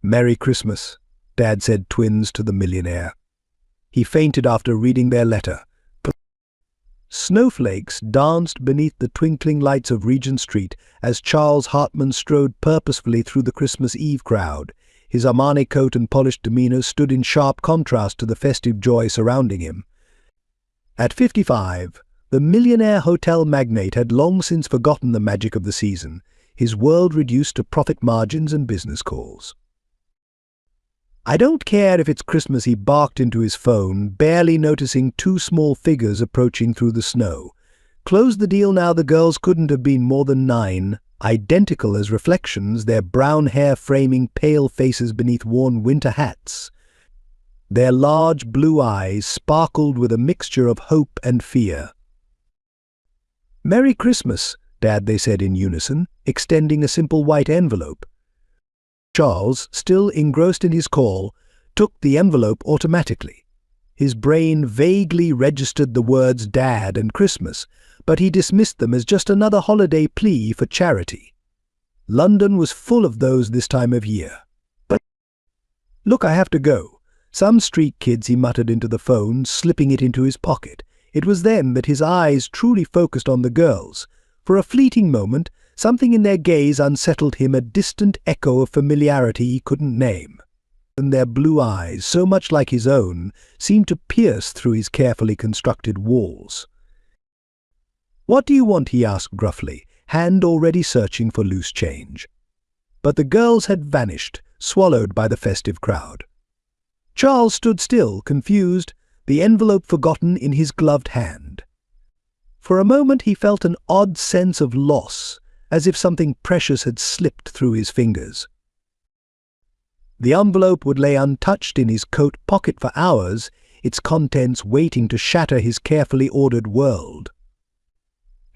"Merry Christmas," Dad said twins to the millionaire. He fainted after reading their letter. Snowflakes danced beneath the twinkling lights of Regent Street as Charles Hartman strode purposefully through the Christmas Eve crowd. His Armani coat and polished demeanor stood in sharp contrast to the festive joy surrounding him. At 55, the millionaire hotel magnate had long since forgotten the magic of the season, his world reduced to profit margins and business calls. "I don't care if it's Christmas," he barked into his phone, barely noticing two small figures approaching through the snow. Close the deal now. The girls couldn't have been more than 9, identical as reflections, their brown hair framing pale faces beneath worn winter hats. Their large blue eyes sparkled with a mixture of hope and fear. "Merry Christmas, Dad," they said in unison, extending a simple white envelope. Charles, still engrossed in his call, took the envelope automatically. His brain vaguely registered the words Dad and Christmas, but he dismissed them as just another holiday plea for charity. London was full of those this time of year. "But look, I have to go. Some street kids," he muttered into the phone, slipping it into his pocket. It was then that his eyes truly focused on the girls. For a fleeting moment, something in their gaze unsettled him, a distant echo of familiarity he couldn't name. And their blue eyes, so much like his own, seemed to pierce through his carefully constructed walls. "What do you want?" he asked gruffly, hand already searching for loose change. But the girls had vanished, swallowed by the festive crowd. Charles stood still, confused, the envelope forgotten in his gloved hand. For a moment he felt an odd sense of loss, as if something precious had slipped through his fingers. The envelope would lay untouched in his coat pocket for hours, its contents waiting to shatter his carefully ordered world.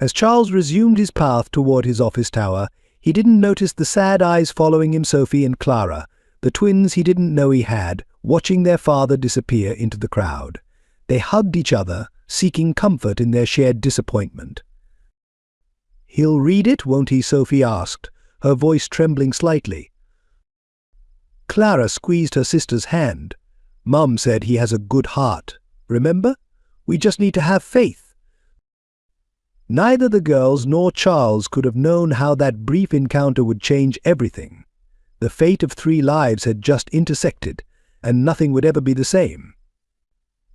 As Charles resumed his path toward his office tower, he didn't notice the sad eyes following him, Sophie and Clara, the twins he didn't know he had, watching their father disappear into the crowd. They hugged each other, seeking comfort in their shared disappointment. "He'll read it, won't he?" Sophie asked, her voice trembling slightly. Clara squeezed her sister's hand. "Mum said he has a good heart. Remember? We just need to have faith." Neither the girls nor Charles could have known how that brief encounter would change everything. The fate of 3 lives had just intersected, and nothing would ever be the same.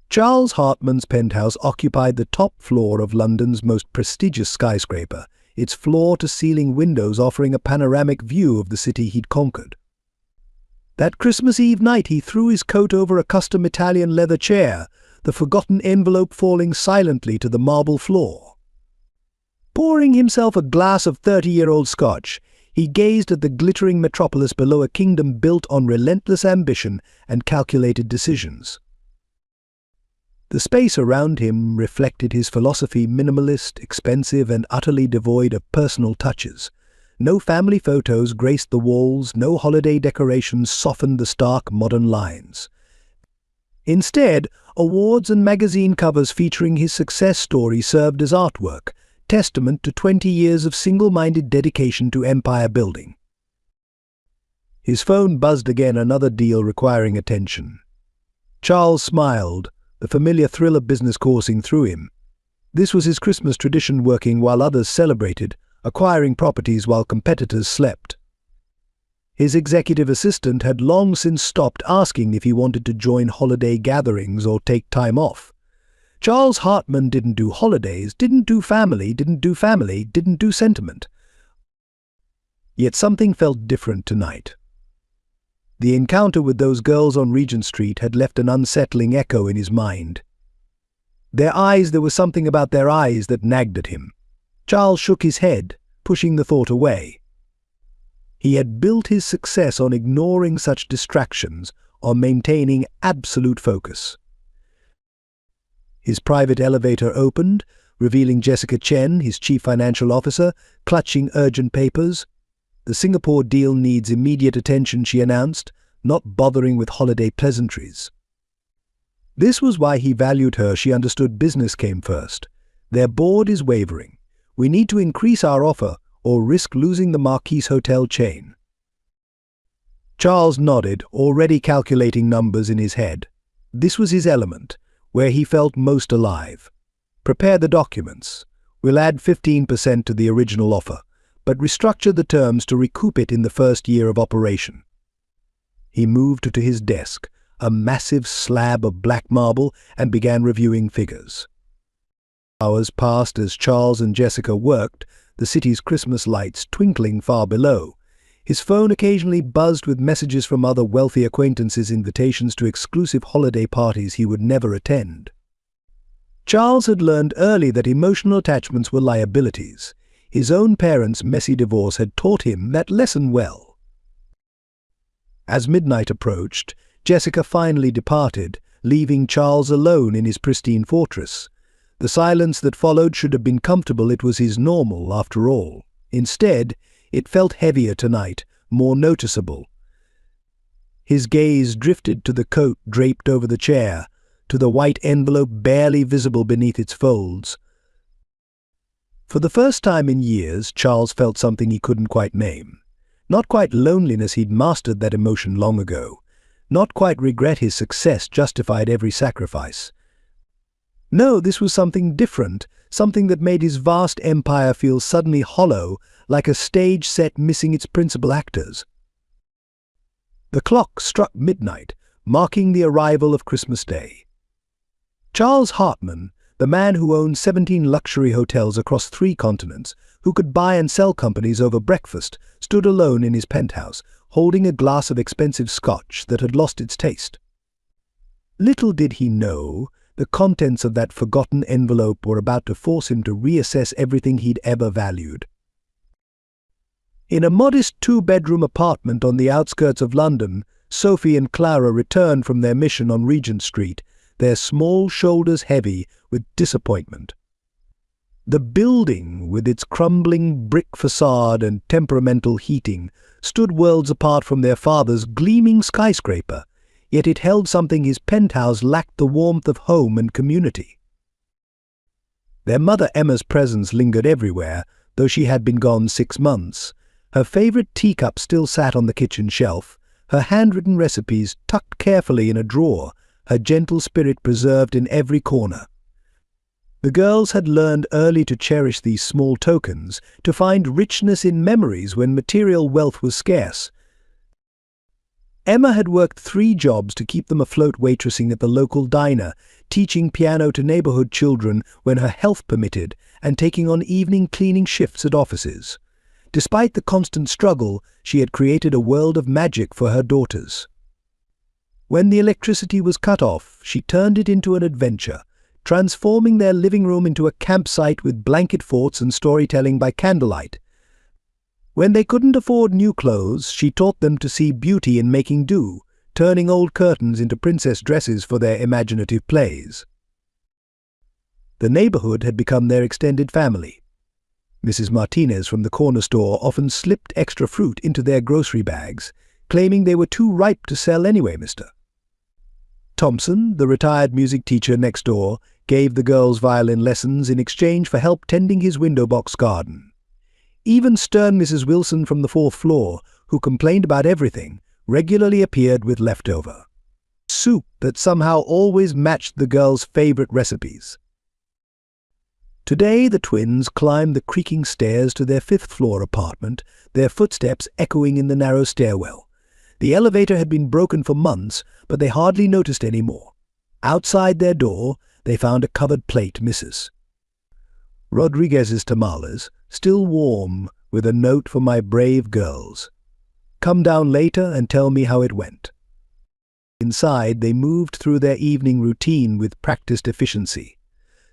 Charles Hartman's penthouse occupied the top floor of London's most prestigious skyscraper, its floor-to-ceiling windows offering a panoramic view of the city he'd conquered. That Christmas Eve night he threw his coat over a custom Italian leather chair, the forgotten envelope falling silently to the marble floor. Pouring himself a glass of 30-year-old scotch, he gazed at the glittering metropolis below, a kingdom built on relentless ambition and calculated decisions. The space around him reflected his philosophy, minimalist, expensive, and utterly devoid of personal touches. No family photos graced the walls, no holiday decorations softened the stark modern lines. Instead, awards and magazine covers featuring his success story served as artwork, testament to 20 years of single-minded dedication to empire building. His phone buzzed again, another deal requiring attention. Charles smiled, the familiar thrill of business coursing through him. This was his Christmas tradition, working while others celebrated, acquiring properties while competitors slept. His executive assistant had long since stopped asking if he wanted to join holiday gatherings or take time off. Charles Hartman didn't do holidays, didn't do family, didn't do sentiment. Yet something felt different tonight. The encounter with those girls on Regent Street had left an unsettling echo in his mind. There was something about their eyes that nagged at him. Charles shook his head, pushing the thought away. He had built his success on ignoring such distractions, on maintaining absolute focus. His private elevator opened, revealing Jessica Chen, his chief financial officer, clutching urgent papers. "The Singapore deal needs immediate attention," she announced, not bothering with holiday pleasantries. This was why he valued her. She understood business came first. "Their board is wavering. We need to increase our offer or risk losing the Marquis Hotel chain." Charles nodded, already calculating numbers in his head. This was his element, where he felt most alive. Prepare the documents. We'll add 15% to the original offer, but restructure the terms to recoup it in the first year of operation. He moved to his desk, a massive slab of black marble, and began reviewing figures. Hours passed as Charles and Jessica worked, the city's Christmas lights twinkling far below. His phone occasionally buzzed with messages from other wealthy acquaintances, invitations to exclusive holiday parties he would never attend. Charles had learned early that emotional attachments were liabilities. His own parents' messy divorce had taught him that lesson well. As midnight approached, Jessica finally departed, leaving Charles alone in his pristine fortress. The silence that followed should have been comfortable. It was his normal, after all. Instead, it felt heavier tonight, more noticeable. His gaze drifted to the coat draped over the chair, to the white envelope barely visible beneath its folds. For the first time in years, Charles felt something he couldn't quite name. Not quite loneliness, he'd mastered that emotion long ago. Not quite regret, his success justified every sacrifice. No, this was something different, something that made his vast empire feel suddenly hollow, like a stage set missing its principal actors. The clock struck midnight, marking the arrival of Christmas Day. Charles Hartman, the man who owned 17 luxury hotels across 3 continents, who could buy and sell companies over breakfast, stood alone in his penthouse, holding a glass of expensive scotch that had lost its taste. Little did he know, the contents of that forgotten envelope were about to force him to reassess everything he'd ever valued. In a modest 2-bedroom apartment on the outskirts of London, Sophie and Clara returned from their mission on Regent Street, their small shoulders heavy with disappointment. The building, with its crumbling brick facade and temperamental heating, stood worlds apart from their father's gleaming skyscraper, yet it held something his penthouse lacked: the warmth of home and community. Their mother Emma's presence lingered everywhere, though she had been gone 6 months. Her favorite teacup still sat on the kitchen shelf, her handwritten recipes tucked carefully in a drawer, her gentle spirit preserved in every corner. The girls had learned early to cherish these small tokens, to find richness in memories when material wealth was scarce. Emma had worked 3 jobs to keep them afloat, waitressing at the local diner, teaching piano to neighborhood children when her health permitted, and taking on evening cleaning shifts at offices. Despite the constant struggle, she had created a world of magic for her daughters. When the electricity was cut off, she turned it into an adventure, transforming their living room into a campsite with blanket forts and storytelling by candlelight. When they couldn't afford new clothes, she taught them to see beauty in making do, turning old curtains into princess dresses for their imaginative plays. The neighborhood had become their extended family. Mrs. Martinez from the corner store often slipped extra fruit into their grocery bags, claiming they were too ripe to sell anyway, Mr. Thompson, the retired music teacher next door, gave the girls violin lessons in exchange for help tending his window box garden. Even stern Mrs. Wilson from the 4th floor, who complained about everything, regularly appeared with leftover soup that somehow always matched the girls' favorite recipes. Today the twins climbed the creaking stairs to their 5th floor apartment, their footsteps echoing in the narrow stairwell. The elevator had been broken for months, but they hardly noticed any more. Outside their door, they found a covered plate, Mrs. Rodriguez's tamales, still warm, with a note for my brave girls. Come down later and tell me how it went. Inside, they moved through their evening routine with practiced efficiency.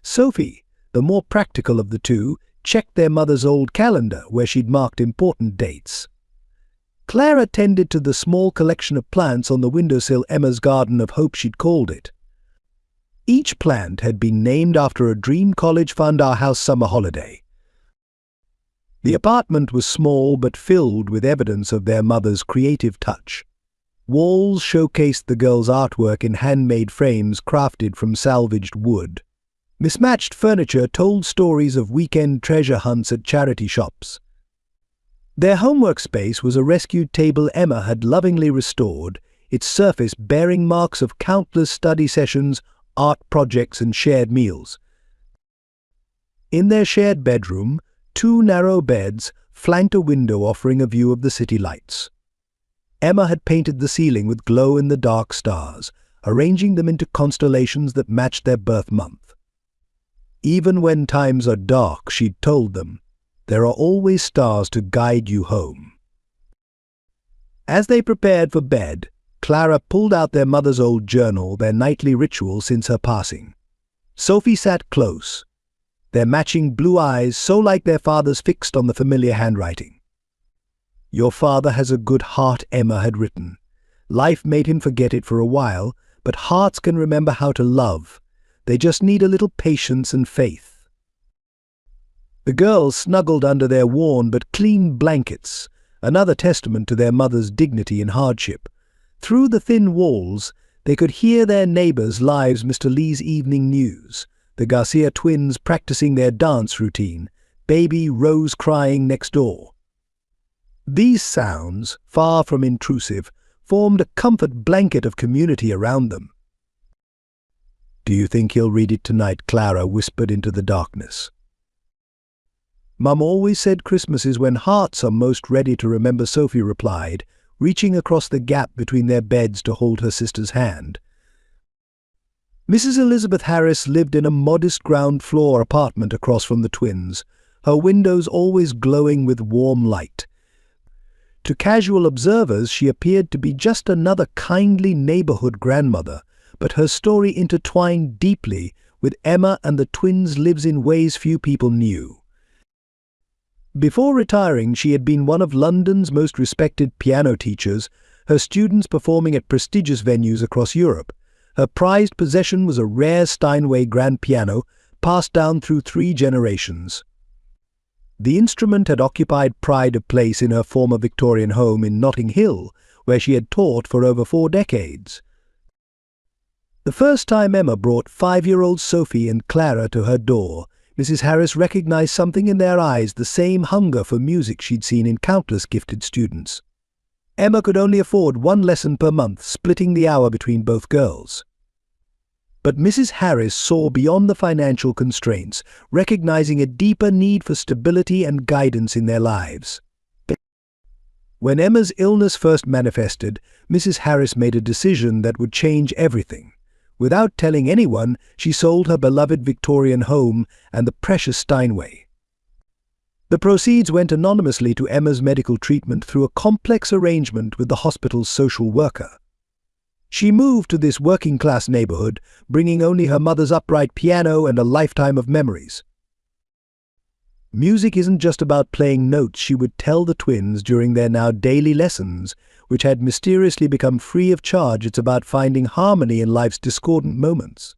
Sophie, the more practical of the two, checked their mother's old calendar where she'd marked important dates. Clara tended to the small collection of plants on the windowsill, Emma's Garden of Hope she'd called it. Each plant had been named after a dream college fund our house summer holiday. The apartment was small but filled with evidence of their mother's creative touch. Walls showcased the girls' artwork in handmade frames crafted from salvaged wood. Mismatched furniture told stories of weekend treasure hunts at charity shops. Their homework space was a rescued table Emma had lovingly restored, its surface bearing marks of countless study sessions, art projects, and shared meals. In their shared bedroom, two narrow beds flanked a window offering a view of the city lights. Emma had painted the ceiling with glow-in-the-dark stars, arranging them into constellations that matched their birth month. Even when times are dark, she'd told them, there are always stars to guide you home. As they prepared for bed, Clara pulled out their mother's old journal, their nightly ritual since her passing. Sophie sat close, their matching blue eyes so like their father's fixed on the familiar handwriting. "Your father has a good heart," Emma had written. "Life made him forget it for a while, but hearts can remember how to love. They just need a little patience and faith." The girls snuggled under their worn but clean blankets, another testament to their mother's dignity in hardship. Through the thin walls, they could hear their neighbors' lives, Mr. Lee's evening news, the Garcia twins practicing their dance routine, baby Rose crying next door. These sounds, far from intrusive, formed a comfort blanket of community around them. "Do you think he'll read it tonight?" Clara whispered into the darkness. "Mum always said Christmas is when hearts are most ready to remember," Sophie replied, reaching across the gap between their beds to hold her sister's hand. Mrs. Elizabeth Harris lived in a modest ground-floor apartment across from the twins, her windows always glowing with warm light. To casual observers, she appeared to be just another kindly neighborhood grandmother, but her story intertwined deeply with Emma and the twins' lives in ways few people knew. Before retiring, she had been one of London's most respected piano teachers, her students performing at prestigious venues across Europe. Her prized possession was a rare Steinway grand piano, passed down through 3 generations. The instrument had occupied pride of place in her former Victorian home in Notting Hill, where she had taught for over 4 decades. The first time Emma brought 5-year-old Sophie and Clara to her door, Mrs. Harris recognized something in their eyes, the same hunger for music she'd seen in countless gifted students. Emma could only afford 1 lesson per month, splitting the hour between both girls. But Mrs. Harris saw beyond the financial constraints, recognizing a deeper need for stability and guidance in their lives. When Emma's illness first manifested, Mrs. Harris made a decision that would change everything. Without telling anyone, she sold her beloved Victorian home and the precious Steinway. The proceeds went anonymously to Emma's medical treatment through a complex arrangement with the hospital's social worker. She moved to this working-class neighborhood, bringing only her mother's upright piano and a lifetime of memories. "Music isn't just about playing notes," she would tell the twins during their now daily lessons, which had mysteriously become free of charge. "It's about finding harmony in life's discordant moments."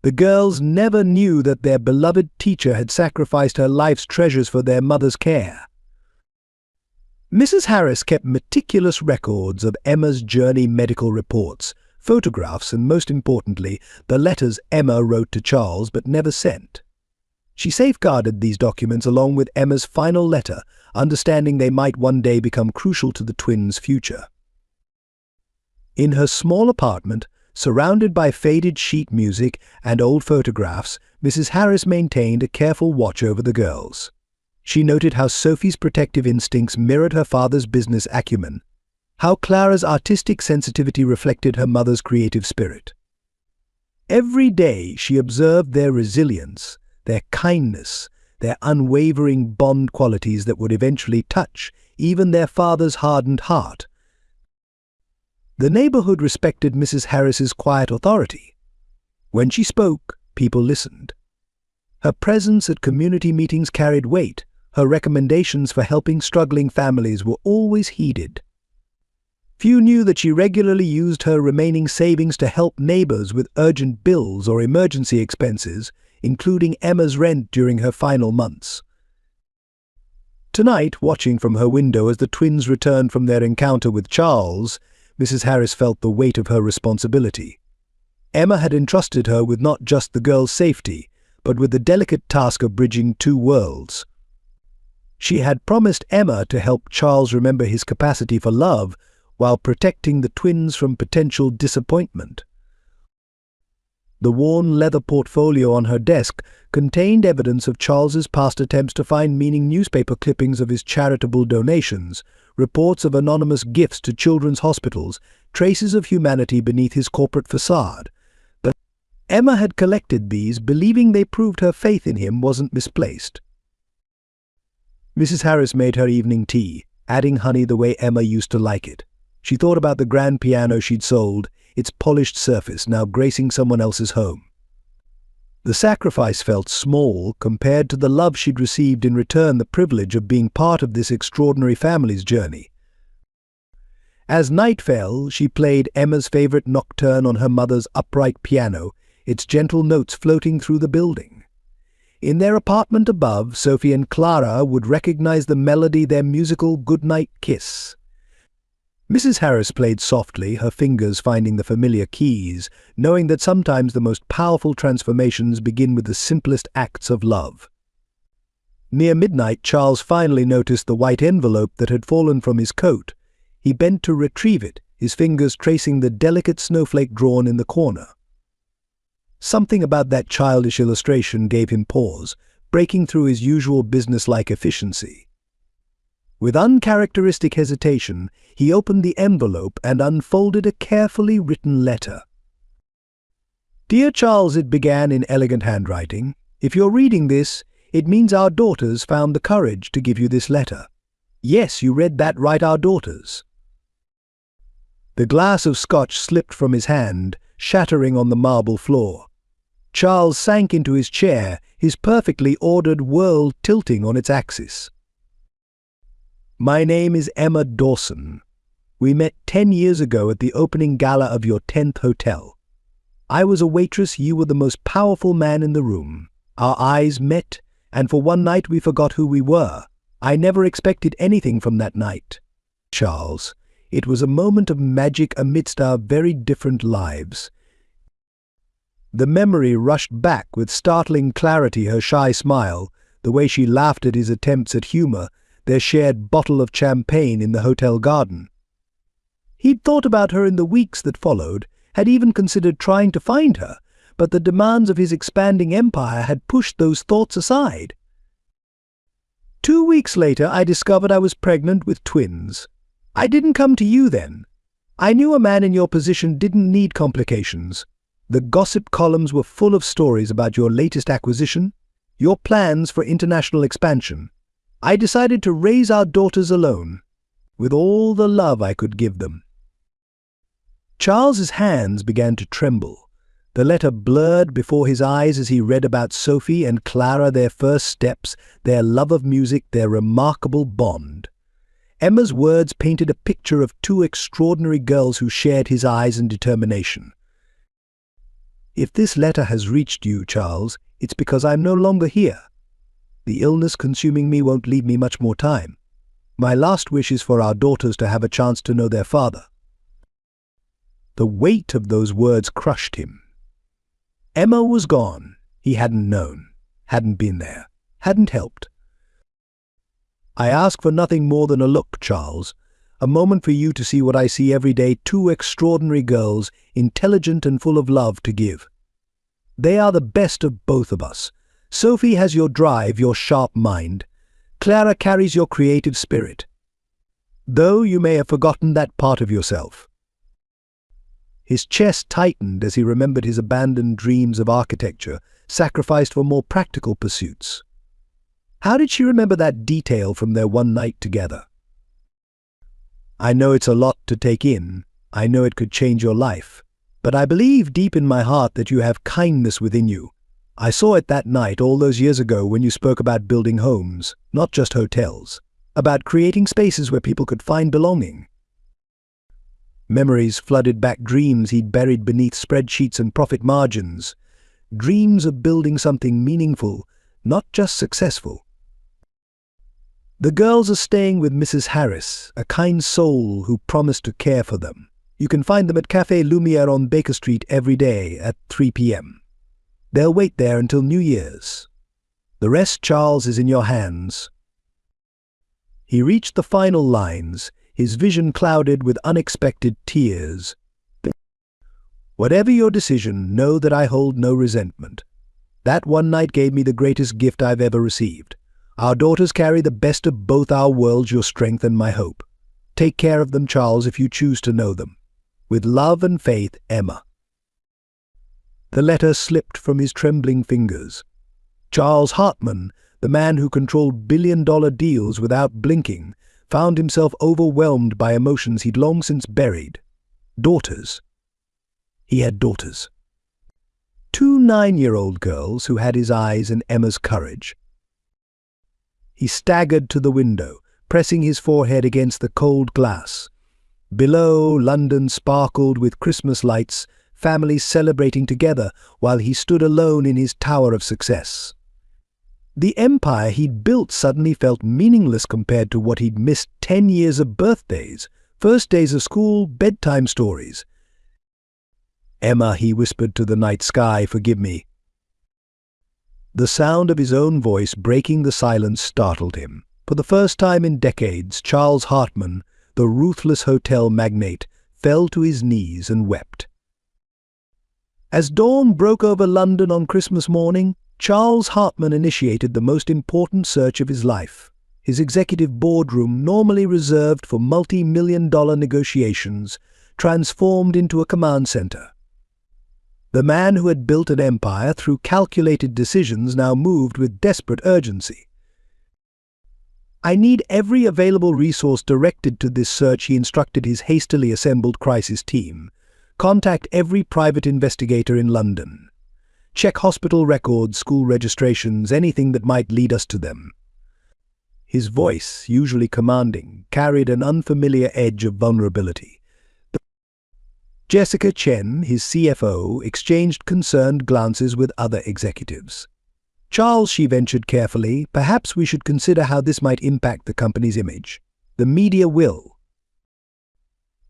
The girls never knew that their beloved teacher had sacrificed her life's treasures for their mother's care. Mrs. Harris kept meticulous records of Emma's journey, medical reports, photographs, and most importantly, the letters Emma wrote to Charles but never sent. She safeguarded these documents along with Emma's final letter, understanding they might one day become crucial to the twins' future. In her small apartment, surrounded by faded sheet music and old photographs, Mrs. Harris maintained a careful watch over the girls. She noted how Sophie's protective instincts mirrored her father's business acumen, how Clara's artistic sensitivity reflected her mother's creative spirit. Every day she observed their resilience, their kindness, their unwavering bond, qualities that would eventually touch even their father's hardened heart. The neighborhood respected Mrs. Harris's quiet authority. When she spoke, people listened. Her presence at community meetings carried weight. Her recommendations for helping struggling families were always heeded. Few knew that she regularly used her remaining savings to help neighbors with urgent bills or emergency expenses, including Emma's rent during her final months. Tonight, watching from her window as the twins returned from their encounter with Charles, Mrs. Harris felt the weight of her responsibility. Emma had entrusted her with not just the girls' safety, but with the delicate task of bridging 2 worlds. She had promised Emma to help Charles remember his capacity for love while protecting the twins from potential disappointment. The worn leather portfolio on her desk contained evidence of Charles's past attempts to find meaning: newspaper clippings of his charitable donations, reports of anonymous gifts to children's hospitals, traces of humanity beneath his corporate facade. But Emma had collected these, believing they proved her faith in him wasn't misplaced. Mrs. Harris made her evening tea, adding honey the way Emma used to like it. She thought about the grand piano she'd sold, its polished surface now gracing someone else's home. The sacrifice felt small compared to the love she'd received in return, the privilege of being part of this extraordinary family's journey. As night fell, she played Emma's favorite nocturne on her mother's upright piano, its gentle notes floating through the building. In their apartment above, Sophie and Clara would recognize the melody, their musical goodnight kiss. Mrs. Harris played softly, her fingers finding the familiar keys, knowing that sometimes the most powerful transformations begin with the simplest acts of love. Near midnight, Charles finally noticed the white envelope that had fallen from his coat. He bent to retrieve it, his fingers tracing the delicate snowflake drawn in the corner. Something about that childish illustration gave him pause, breaking through his usual businesslike efficiency. With uncharacteristic hesitation, he opened the envelope and unfolded a carefully written letter. "Dear Charles," it began in elegant handwriting, "if you're reading this, it means our daughters found the courage to give you this letter. Yes, you read that right, our daughters." The glass of scotch slipped from his hand, shattering on the marble floor. Charles sank into his chair, his perfectly ordered world tilting on its axis. "My name is Emma Dawson. We met 10 years ago at the opening gala of your 10th hotel. I was a waitress, you were the most powerful man in the room. Our eyes met, and for one night we forgot who we were. I never expected anything from that night. Charles, it was a moment of magic amidst our very different lives." The memory rushed back with startling clarity, her shy smile, the way she laughed at his attempts at humor, their shared bottle of champagne in the hotel garden. He'd thought about her in the weeks that followed, had even considered trying to find her, but the demands of his expanding empire had pushed those thoughts aside. 2 weeks later, I discovered I was pregnant with twins. I didn't come to you then. I knew a man in your position didn't need complications. The gossip columns were full of stories about your latest acquisition, your plans for international expansion. I decided to raise our daughters alone, with all the love I could give them. Charles's hands began to tremble. The letter blurred before his eyes as he read about Sophie and Clara, their first steps, their love of music, their remarkable bond. Emma's words painted a picture of two extraordinary girls who shared his eyes and determination. "If this letter has reached you, Charles, it's because I'm no longer here. The illness consuming me won't leave me much more time. My last wish is for our daughters to have a chance to know their father." The weight of those words crushed him. Emma was gone. He hadn't known, hadn't been there, hadn't helped. "I ask for nothing more than a look, Charles. A moment for you to see what I see every day, two extraordinary girls, intelligent and full of love to give. They are the best of both of us. Sophie has your drive, your sharp mind. Clara carries your creative spirit. Though you may have forgotten that part of yourself." His chest tightened as he remembered his abandoned dreams of architecture, sacrificed for more practical pursuits. How did she remember that detail from their one night together? "I know it's a lot to take in. I know it could change your life. But I believe deep in my heart that you have kindness within you. I saw it that night all those years ago when you spoke about building homes, not just hotels, about creating spaces where people could find belonging." Memories flooded back, dreams he'd buried beneath spreadsheets and profit margins. Dreams of building something meaningful, not just successful. "The girls are staying with Mrs. Harris, a kind soul who promised to care for them. You can find them at Café Lumière on Baker Street every day at 3 p.m. They'll wait there until New Year's. The rest, Charles, is in your hands." He reached the final lines, his vision clouded with unexpected tears. "Whatever your decision, know that I hold no resentment. That one night gave me the greatest gift I've ever received. Our daughters carry the best of both our worlds, your strength and my hope. Take care of them, Charles, if you choose to know them. With love and faith, Emma." The letter slipped from his trembling fingers. Charles Hartman, the man who controlled billion-dollar deals without blinking, found himself overwhelmed by emotions he'd long since buried. Daughters. He had daughters. 2 9-year-old girls who had his eyes and Emma's courage. He staggered to the window, pressing his forehead against the cold glass. Below, London sparkled with Christmas lights, families celebrating together while he stood alone in his tower of success. The empire he'd built suddenly felt meaningless compared to what he'd missed: 10 years of birthdays, first days of school, bedtime stories. "Emma," he whispered to the night sky, "forgive me." The sound of his own voice breaking the silence startled him. For the first time in decades, Charles Hartman, the ruthless hotel magnate, fell to his knees and wept. As dawn broke over London on Christmas morning, Charles Hartman initiated the most important search of his life. His executive boardroom, normally reserved for multi-million-dollar negotiations, transformed into a command center. The man who had built an empire through calculated decisions now moved with desperate urgency. "I need every available resource directed to this search," he instructed his hastily assembled crisis team. "Contact every private investigator in London. Check hospital records, school registrations, anything that might lead us to them." His voice, usually commanding, carried an unfamiliar edge of vulnerability. Jessica Chen, his CFO, exchanged concerned glances with other executives. "Charles," she ventured carefully, "perhaps we should consider how this might impact the company's image. The media will."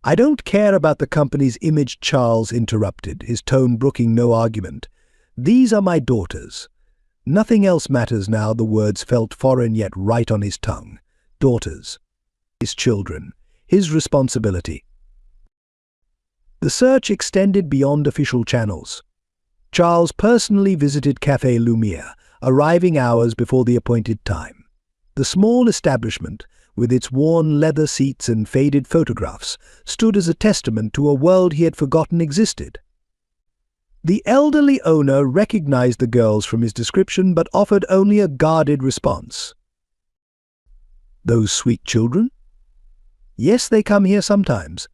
"I don't care about the company's image," Charles interrupted, his tone brooking no argument. "These are my daughters. Nothing else matters now." The words felt foreign yet right on his tongue. Daughters. His children. His responsibility. The search extended beyond official channels. Charles personally visited Café Lumière, arriving hours before the appointed time. The small establishment, with its worn leather seats and faded photographs, stood as a testament to a world he had forgotten existed. The elderly owner recognized the girls from his description but offered only a guarded response. "Those sweet children? Yes, they come here sometimes.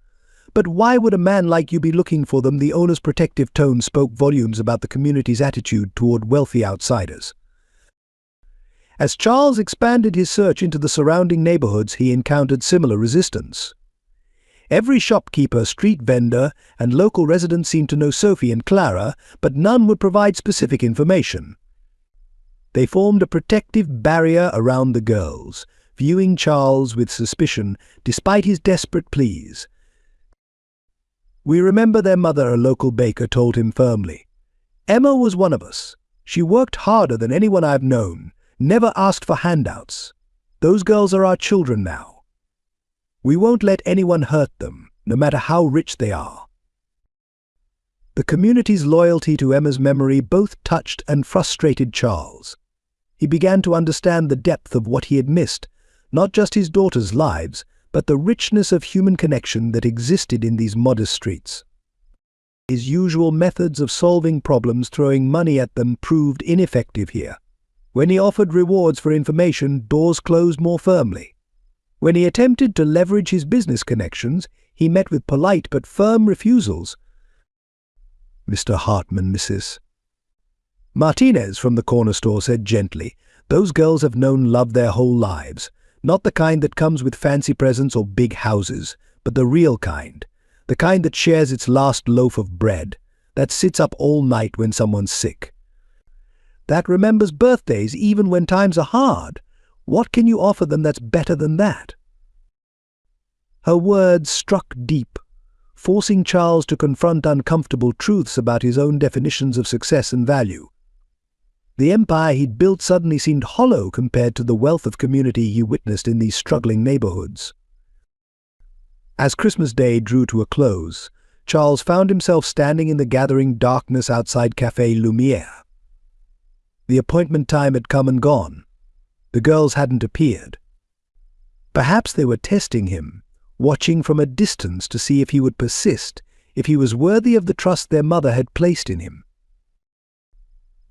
But why would a man like you be looking for them?" The owner's protective tone spoke volumes about the community's attitude toward wealthy outsiders. As Charles expanded his search into the surrounding neighborhoods, he encountered similar resistance. Every shopkeeper, street vendor, and local resident seemed to know Sophie and Clara, but none would provide specific information. They formed a protective barrier around the girls, viewing Charles with suspicion despite his desperate pleas. "We remember their mother," a local baker told him firmly. "Emma was one of us. She worked harder than anyone I've known, never asked for handouts. Those girls are our children now. We won't let anyone hurt them, no matter how rich they are." The community's loyalty to Emma's memory both touched and frustrated Charles. He began to understand the depth of what he had missed, not just his daughters' lives, but the richness of human connection that existed in these modest streets. His usual methods of solving problems, throwing money at them, proved ineffective here. When he offered rewards for information, doors closed more firmly. When he attempted to leverage his business connections, he met with polite but firm refusals. "Mr. Hartman, Mrs. Martinez from the corner store said gently, "Those girls have known love their whole lives. Not the kind that comes with fancy presents or big houses, but the real kind. The kind that shares its last loaf of bread, that sits up all night when someone's sick, that remembers birthdays even when times are hard. What can you offer them that's better than that?" Her words struck deep, forcing Charles to confront uncomfortable truths about his own definitions of success and value. The empire he'd built suddenly seemed hollow compared to the wealth of community he witnessed in these struggling neighborhoods. As Christmas Day drew to a close, Charles found himself standing in the gathering darkness outside Café Lumière. The appointment time had come and gone. The girls hadn't appeared. Perhaps they were testing him, watching from a distance to see if he would persist, if he was worthy of the trust their mother had placed in him.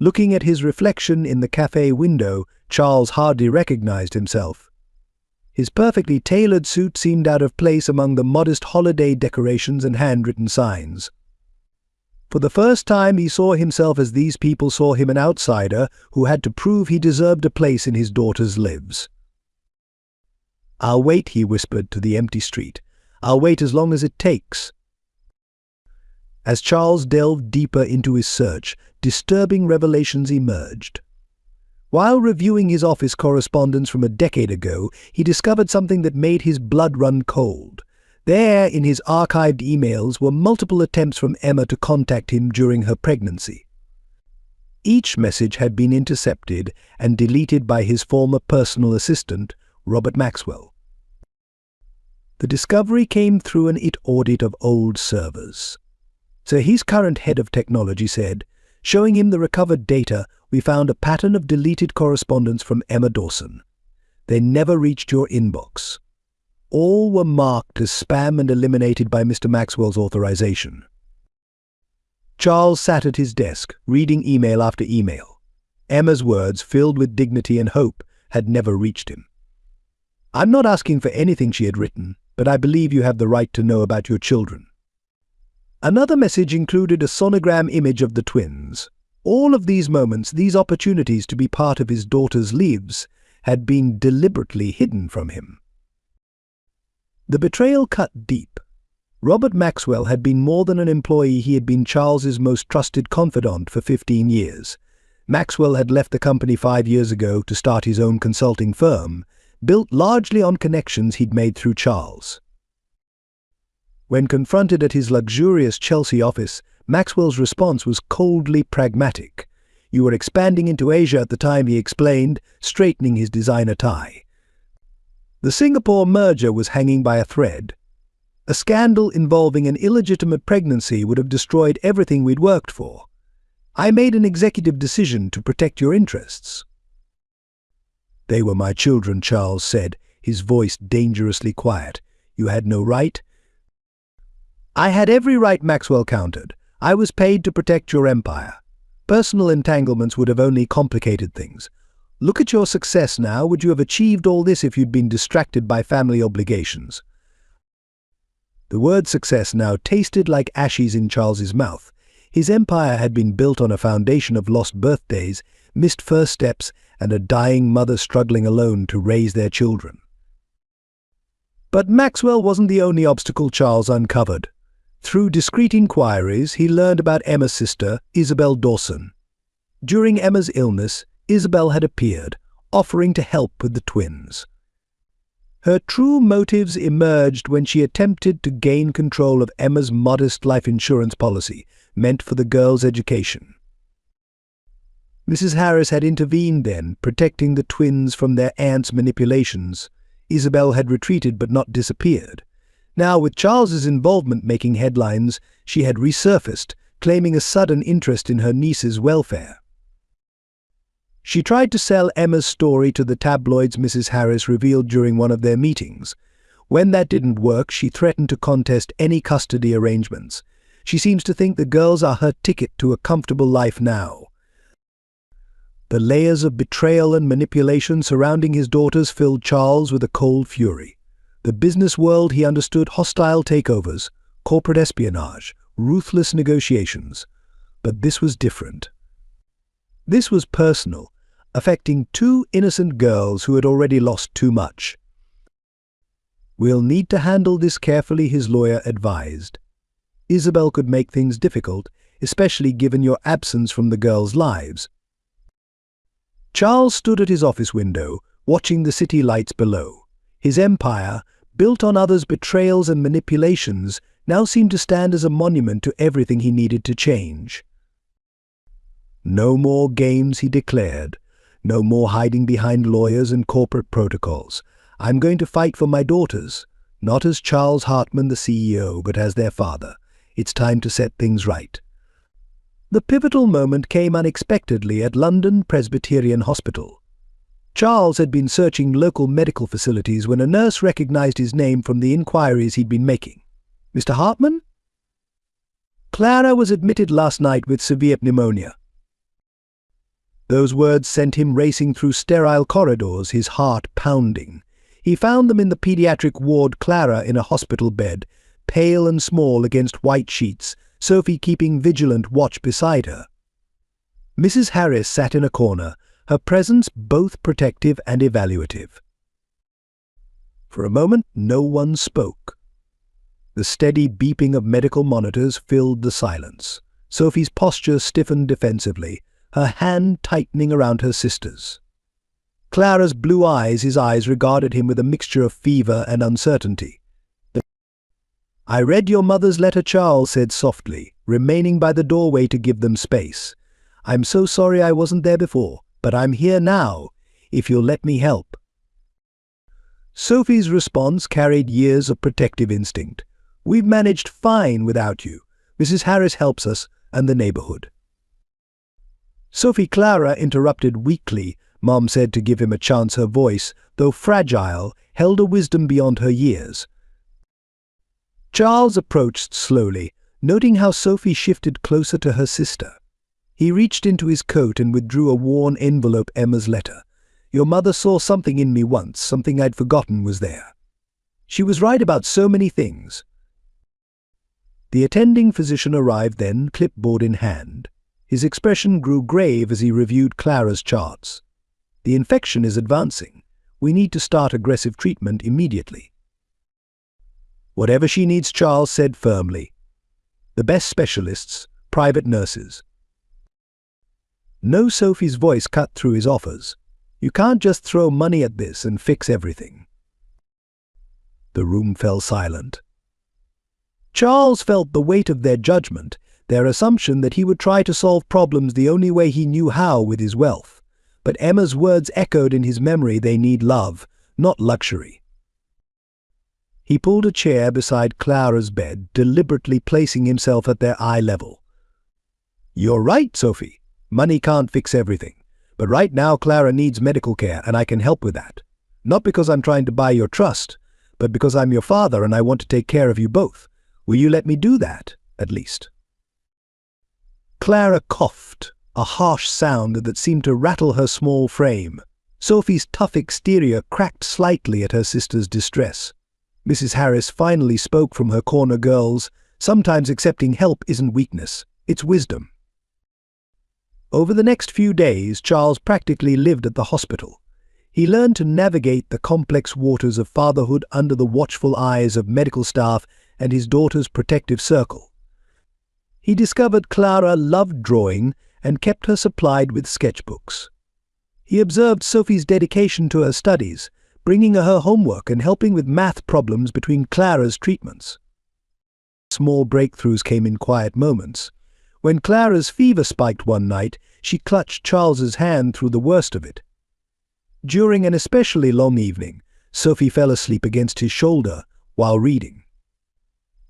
Looking at his reflection in the café window, Charles hardly recognized himself. His perfectly tailored suit seemed out of place among the modest holiday decorations and handwritten signs. For the first time he saw himself as these people saw him, an outsider who had to prove he deserved a place in his daughter's lives. "I'll wait," he whispered to the empty street. "I'll wait as long as it takes." As Charles delved deeper into his search, disturbing revelations emerged. While reviewing his office correspondence from a decade ago, he discovered something that made his blood run cold. There, in his archived emails, were multiple attempts from Emma to contact him during her pregnancy. Each message had been intercepted and deleted by his former personal assistant, Robert Maxwell. The discovery came through an audit of old servers. So his current head of technology said, showing him the recovered data, "We found a pattern of deleted correspondence from Emma Dawson. They never reached your inbox. All were marked as spam and eliminated by Mr. Maxwell's authorization." Charles sat at his desk, reading email after email. Emma's words, filled with dignity and hope, had never reached him. "I'm not asking for anything," she had written, "but I believe you have the right to know about your children." Another message included a sonogram image of the twins. All of these moments, these opportunities to be part of his daughter's lives, had been deliberately hidden from him. The betrayal cut deep. Robert Maxwell had been more than an employee. He had been Charles's most trusted confidant for 15 years. Maxwell had left the company 5 years ago to start his own consulting firm, built largely on connections he'd made through Charles. When confronted at his luxurious Chelsea office, Maxwell's response was coldly pragmatic. "You were expanding into Asia at the time," he explained, straightening his designer tie. The Singapore merger was hanging by a thread. A scandal involving an illegitimate pregnancy would have destroyed everything we'd worked for. "I made an executive decision to protect your interests." "They were my children," Charles said, his voice dangerously quiet. "You had no right." "I had every right," Maxwell countered. "I was paid to protect your empire. Personal entanglements would have only complicated things. Look at your success now. Would you have achieved all this if you'd been distracted by family obligations?" The word success now tasted like ashes in Charles's mouth. His empire had been built on a foundation of lost birthdays, missed first steps, and a dying mother struggling alone to raise their children. But Maxwell wasn't the only obstacle Charles uncovered. Through discreet inquiries, he learned about Emma's sister, Isabel Dawson. During Emma's illness, Isabel had appeared, offering to help with the twins. Her true motives emerged when she attempted to gain control of Emma's modest life insurance policy, meant for the girls' education. Mrs. Harris had intervened then, protecting the twins from their aunt's manipulations. Isabel had retreated but not disappeared. Now, with Charles's involvement making headlines, she had resurfaced, claiming a sudden interest in her niece's welfare. She tried to sell Emma's story to the tabloids, Mrs. Harris revealed during one of their meetings. When that didn't work, she threatened to contest any custody arrangements. She seems to think the girls are her ticket to a comfortable life now. The layers of betrayal and manipulation surrounding his daughters filled Charles with a cold fury. The business world he understood: hostile takeovers, corporate espionage, ruthless negotiations. But this was different. This was personal, affecting 2 innocent girls who had already lost too much. "We'll need to handle this carefully," his lawyer advised. "Isabel could make things difficult, especially given your absence from the girls' lives." Charles stood at his office window, watching the city lights below. His empire, built on others' betrayals and manipulations, now seemed to stand as a monument to everything he needed to change. No more games, he declared. No more hiding behind lawyers and corporate protocols. I'm going to fight for my daughters, not as Charles Hartman, the CEO, but as their father. It's time to set things right. The pivotal moment came unexpectedly at London Presbyterian Hospital. Charles had been searching local medical facilities when a nurse recognized his name from the inquiries he'd been making. "Mr. Hartman?" "Clara was admitted last night with severe pneumonia." Those words sent him racing through sterile corridors, his heart pounding. He found them in the pediatric ward, Clara in a hospital bed, pale and small against white sheets, Sophie keeping vigilant watch beside her. Mrs. Harris sat in a corner, her presence both protective and evaluative. For a moment, no one spoke. The steady beeping of medical monitors filled the silence. Sophie's posture stiffened defensively, her hand tightening around her sister's. Clara's blue eyes, his eyes regarded him with a mixture of fever and uncertainty. "I read your mother's letter," Charles said softly, remaining by the doorway to give them space. "I'm so sorry I wasn't there before, but I'm here now, if you'll let me help." Sophie's response carried years of protective instinct. "We've managed fine without you. Mrs. Harris helps us, and the neighborhood." "Sophie," Clara interrupted weakly. Mom said to give him a chance. Her voice, though fragile, held a wisdom beyond her years. Charles approached slowly, noting how Sophie shifted closer to her sister. He reached into his coat and withdrew a worn envelope. "Emma's letter. Your mother saw something in me once, something I'd forgotten was there. She was right about so many things." The attending physician arrived then, clipboard in hand. His expression grew grave as he reviewed Clara's charts. "The infection is advancing. We need to start aggressive treatment immediately." "Whatever she needs," Charles said firmly. "The best specialists, private nurses." No, Sophie's voice cut through his offers. "You can't just throw money at this and fix everything." The room fell silent. Charles felt the weight of their judgment, their assumption that he would try to solve problems the only way he knew how, with his wealth. But Emma's words echoed in his memory. They need love, not luxury. He pulled a chair beside Clara's bed, deliberately placing himself at their eye level. "You're right, Sophie. Money can't fix everything. But right now Clara needs medical care, and I can help with that. Not because I'm trying to buy your trust, but because I'm your father and I want to take care of you both. Will you let me do that, at least?" Clara coughed, a harsh sound that seemed to rattle her small frame. Sophie's tough exterior cracked slightly at her sister's distress. Mrs. Harris finally spoke from her corner. "Girls, sometimes accepting help isn't weakness, it's wisdom." Over the next few days, Charles practically lived at the hospital. He learned to navigate the complex waters of fatherhood under the watchful eyes of medical staff and his daughter's protective circle. He discovered Clara loved drawing and kept her supplied with sketchbooks. He observed Sophie's dedication to her studies, bringing her homework and helping with math problems between Clara's treatments. Small breakthroughs came in quiet moments. When Clara's fever spiked one night, she clutched Charles's hand through the worst of it. During an especially long evening, Sophie fell asleep against his shoulder while reading.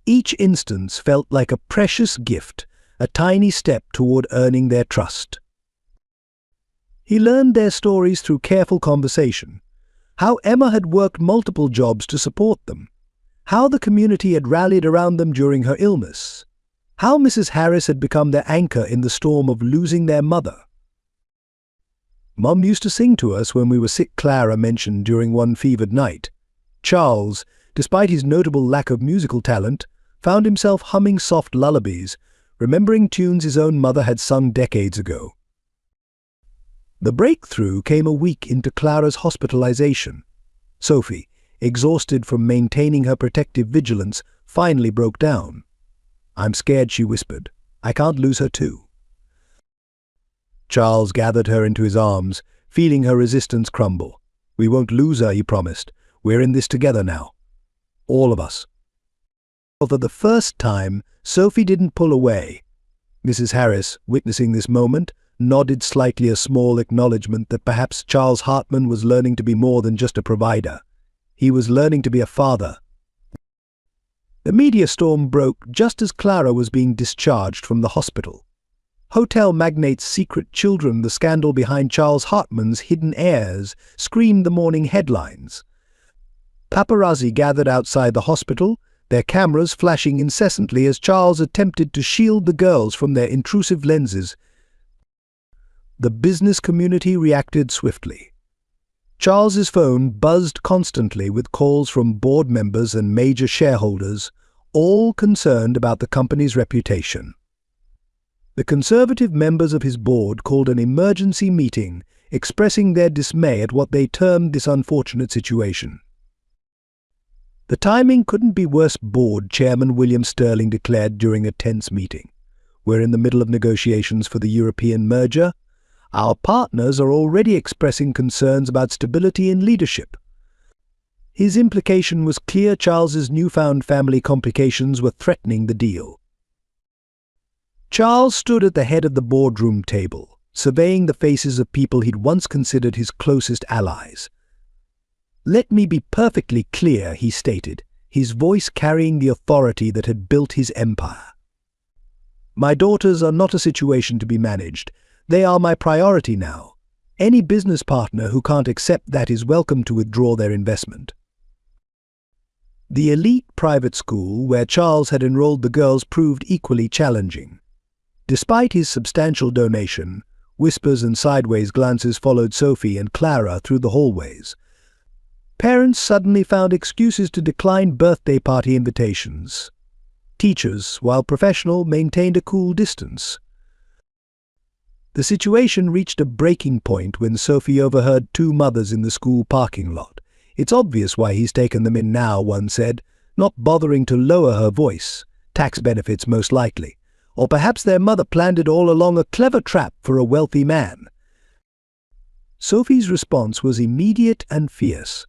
Each instance felt like a precious gift, a tiny step toward earning their trust. He learned their stories through careful conversation, how Emma had worked multiple jobs to support them, how the community had rallied around them during her illness, how Mrs. Harris had become their anchor in the storm of losing their mother. "Mom used to sing to us when we were sick," Clara mentioned during one fevered night. Charles, despite his notable lack of musical talent, found himself humming soft lullabies, remembering tunes his own mother had sung decades ago. The breakthrough came a week into Clara's hospitalization. Sophie, exhausted from maintaining her protective vigilance, finally broke down. "I'm scared," she whispered. "I can't lose her too." Charles gathered her into his arms, feeling her resistance crumble. "We won't lose her," he promised. "We're in this together now. All of us." For the first time, Sophie didn't pull away. Mrs. Harris, witnessing this moment, nodded slightly, a small acknowledgement that perhaps Charles Hartman was learning to be more than just a provider. He was learning to be a father. The media storm broke just as Clara was being discharged from the hospital. Hotel magnate's secret children, the scandal behind Charles Hartman's hidden heirs, screamed the morning headlines. Paparazzi gathered outside the hospital, their cameras flashing incessantly as Charles attempted to shield the girls from their intrusive lenses. The business community reacted swiftly. Charles's phone buzzed constantly with calls from board members and major shareholders, all concerned about the company's reputation. The conservative members of his board called an emergency meeting, expressing their dismay at what they termed this unfortunate situation. "The timing couldn't be worse," board chairman William Sterling declared during a tense meeting. "We're in the middle of negotiations for the European merger. Our partners are already expressing concerns about stability in leadership." His implication was clear: Charles's newfound family complications were threatening the deal. Charles stood at the head of the boardroom table, surveying the faces of people he'd once considered his closest allies. "Let me be perfectly clear," he stated, his voice carrying the authority that had built his empire. "My daughters are not a situation to be managed. They are my priority now. Any business partner who can't accept that is welcome to withdraw their investment." The elite private school where Charles had enrolled the girls proved equally challenging. Despite his substantial donation, whispers and sideways glances followed Sophie and Clara through the hallways. Parents suddenly found excuses to decline birthday party invitations. Teachers, while professional, maintained a cool distance. The situation reached a breaking point when Sophie overheard two mothers in the school parking lot. "It's obvious why he's taken them in now," one said, not bothering to lower her voice. "Tax benefits, most likely. Or perhaps their mother planned it all along, a clever trap for a wealthy man." Sophie's response was immediate and fierce.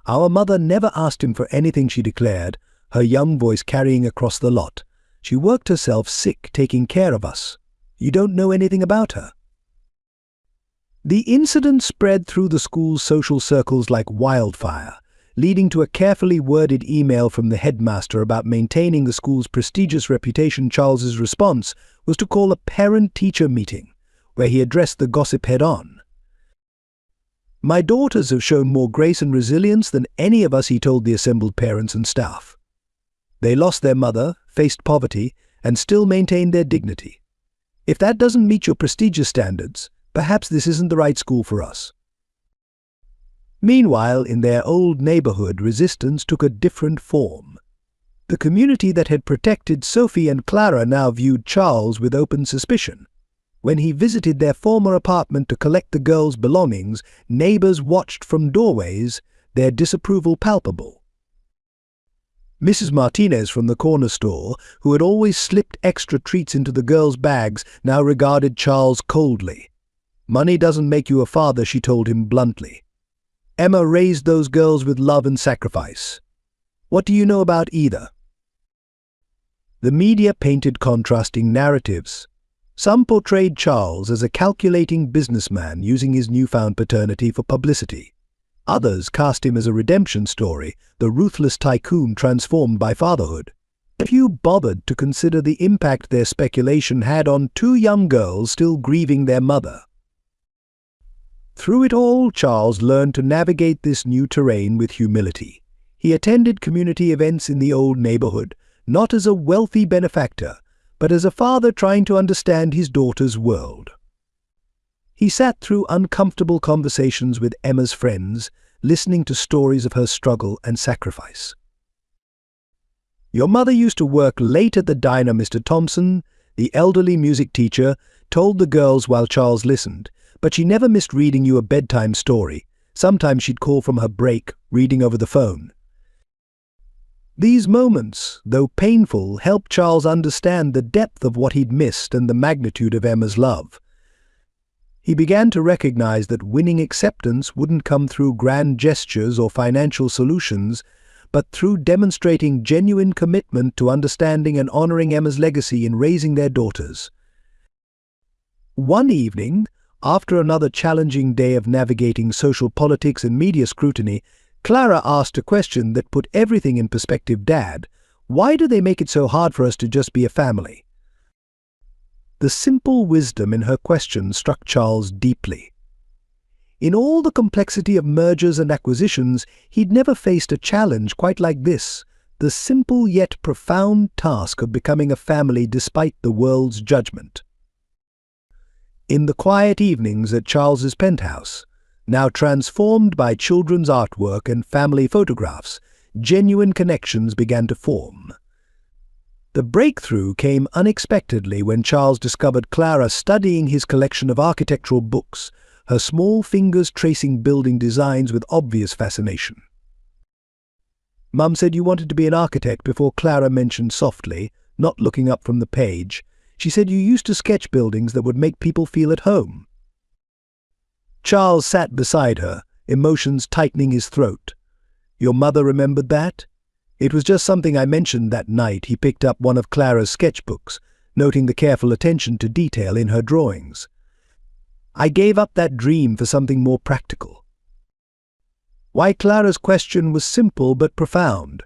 "Our mother never asked him for anything," she declared, her young voice carrying across the lot. "She worked herself sick taking care of us. You don't know anything about her." The incident spread through the school's social circles like wildfire, leading to a carefully worded email from the headmaster about maintaining the school's prestigious reputation. Charles's response was to call a parent-teacher meeting, where he addressed the gossip head-on. "My daughters have shown more grace and resilience than any of us," he told the assembled parents and staff. "They lost their mother, faced poverty, and still maintained their dignity. If that doesn't meet your prestigious standards, perhaps this isn't the right school for us." Meanwhile, in their old neighborhood, resistance took a different form. The community that had protected Sophie and Clara now viewed Charles with open suspicion. When he visited their former apartment to collect the girls' belongings, neighbors watched from doorways, their disapproval palpable. Mrs. Martinez from the corner store, who had always slipped extra treats into the girls' bags, now regarded Charles coldly. "Money doesn't make you a father," she told him bluntly. "Emma raised those girls with love and sacrifice. What do you know about either?" The media painted contrasting narratives. Some portrayed Charles as a calculating businessman using his newfound paternity for publicity. Others cast him as a redemption story, the ruthless tycoon transformed by fatherhood. Few bothered to consider the impact their speculation had on two young girls still grieving their mother. Through it all, Charles learned to navigate this new terrain with humility. He attended community events in the old neighborhood, not as a wealthy benefactor, but as a father trying to understand his daughter's world. He sat through uncomfortable conversations with Emma's friends, listening to stories of her struggle and sacrifice. "Your mother used to work late at the diner," Mr. Thompson, the elderly music teacher, told the girls while Charles listened, "but she never missed reading you a bedtime story. Sometimes she'd call from her break, reading over the phone." These moments, though painful, helped Charles understand the depth of what he'd missed and the magnitude of Emma's love. He began to recognize that winning acceptance wouldn't come through grand gestures or financial solutions, but through demonstrating genuine commitment to understanding and honoring Emma's legacy in raising their daughters. One evening, after another challenging day of navigating social politics and media scrutiny, Clara asked a question that put everything in perspective. "Dad, why do they make it so hard for us to just be a family?" The simple wisdom in her question struck Charles deeply. In all the complexity of mergers and acquisitions, he'd never faced a challenge quite like this, the simple yet profound task of becoming a family despite the world's judgment. In the quiet evenings at Charles's penthouse, now transformed by children's artwork and family photographs, genuine connections began to form. The breakthrough came unexpectedly when Charles discovered Clara studying his collection of architectural books, her small fingers tracing building designs with obvious fascination. "Mum said you wanted to be an architect before," Clara mentioned softly, not looking up from the page. "She said you used to sketch buildings that would make people feel at home." Charles sat beside her, emotions tightening his throat. "Your mother remembered that?" "It was just something I mentioned that night." He picked up one of Clara's sketchbooks, noting the careful attention to detail in her drawings. "I gave up that dream for something more practical." Why? Clara's question was simple but profound.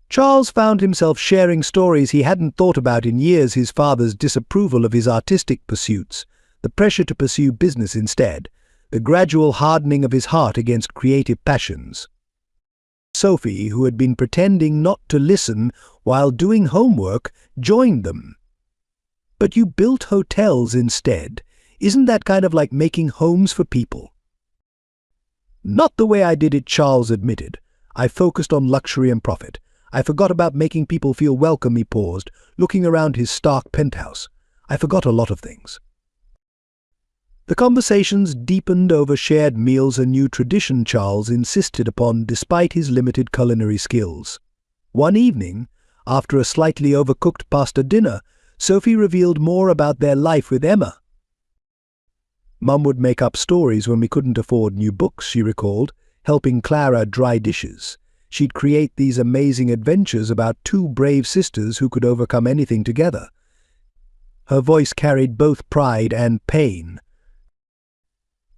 Charles found himself sharing stories he hadn't thought about in years: his father's disapproval of his artistic pursuits, the pressure to pursue business instead, the gradual hardening of his heart against creative passions. Sophie, who had been pretending not to listen while doing homework, joined them. "But you built hotels instead. Isn't that kind of like making homes for people?" "Not the way I did it," Charles admitted. "I focused on luxury and profit. I forgot about making people feel welcome." He paused, looking around his stark penthouse. "I forgot a lot of things." The conversations deepened over shared meals, a new tradition Charles insisted upon despite his limited culinary skills. One evening, after a slightly overcooked pasta dinner, Sophie revealed more about their life with Emma. "Mum would make up stories when we couldn't afford new books," she recalled, helping Clara dry dishes. "She'd create these amazing adventures about two brave sisters who could overcome anything together." Her voice carried both pride and pain.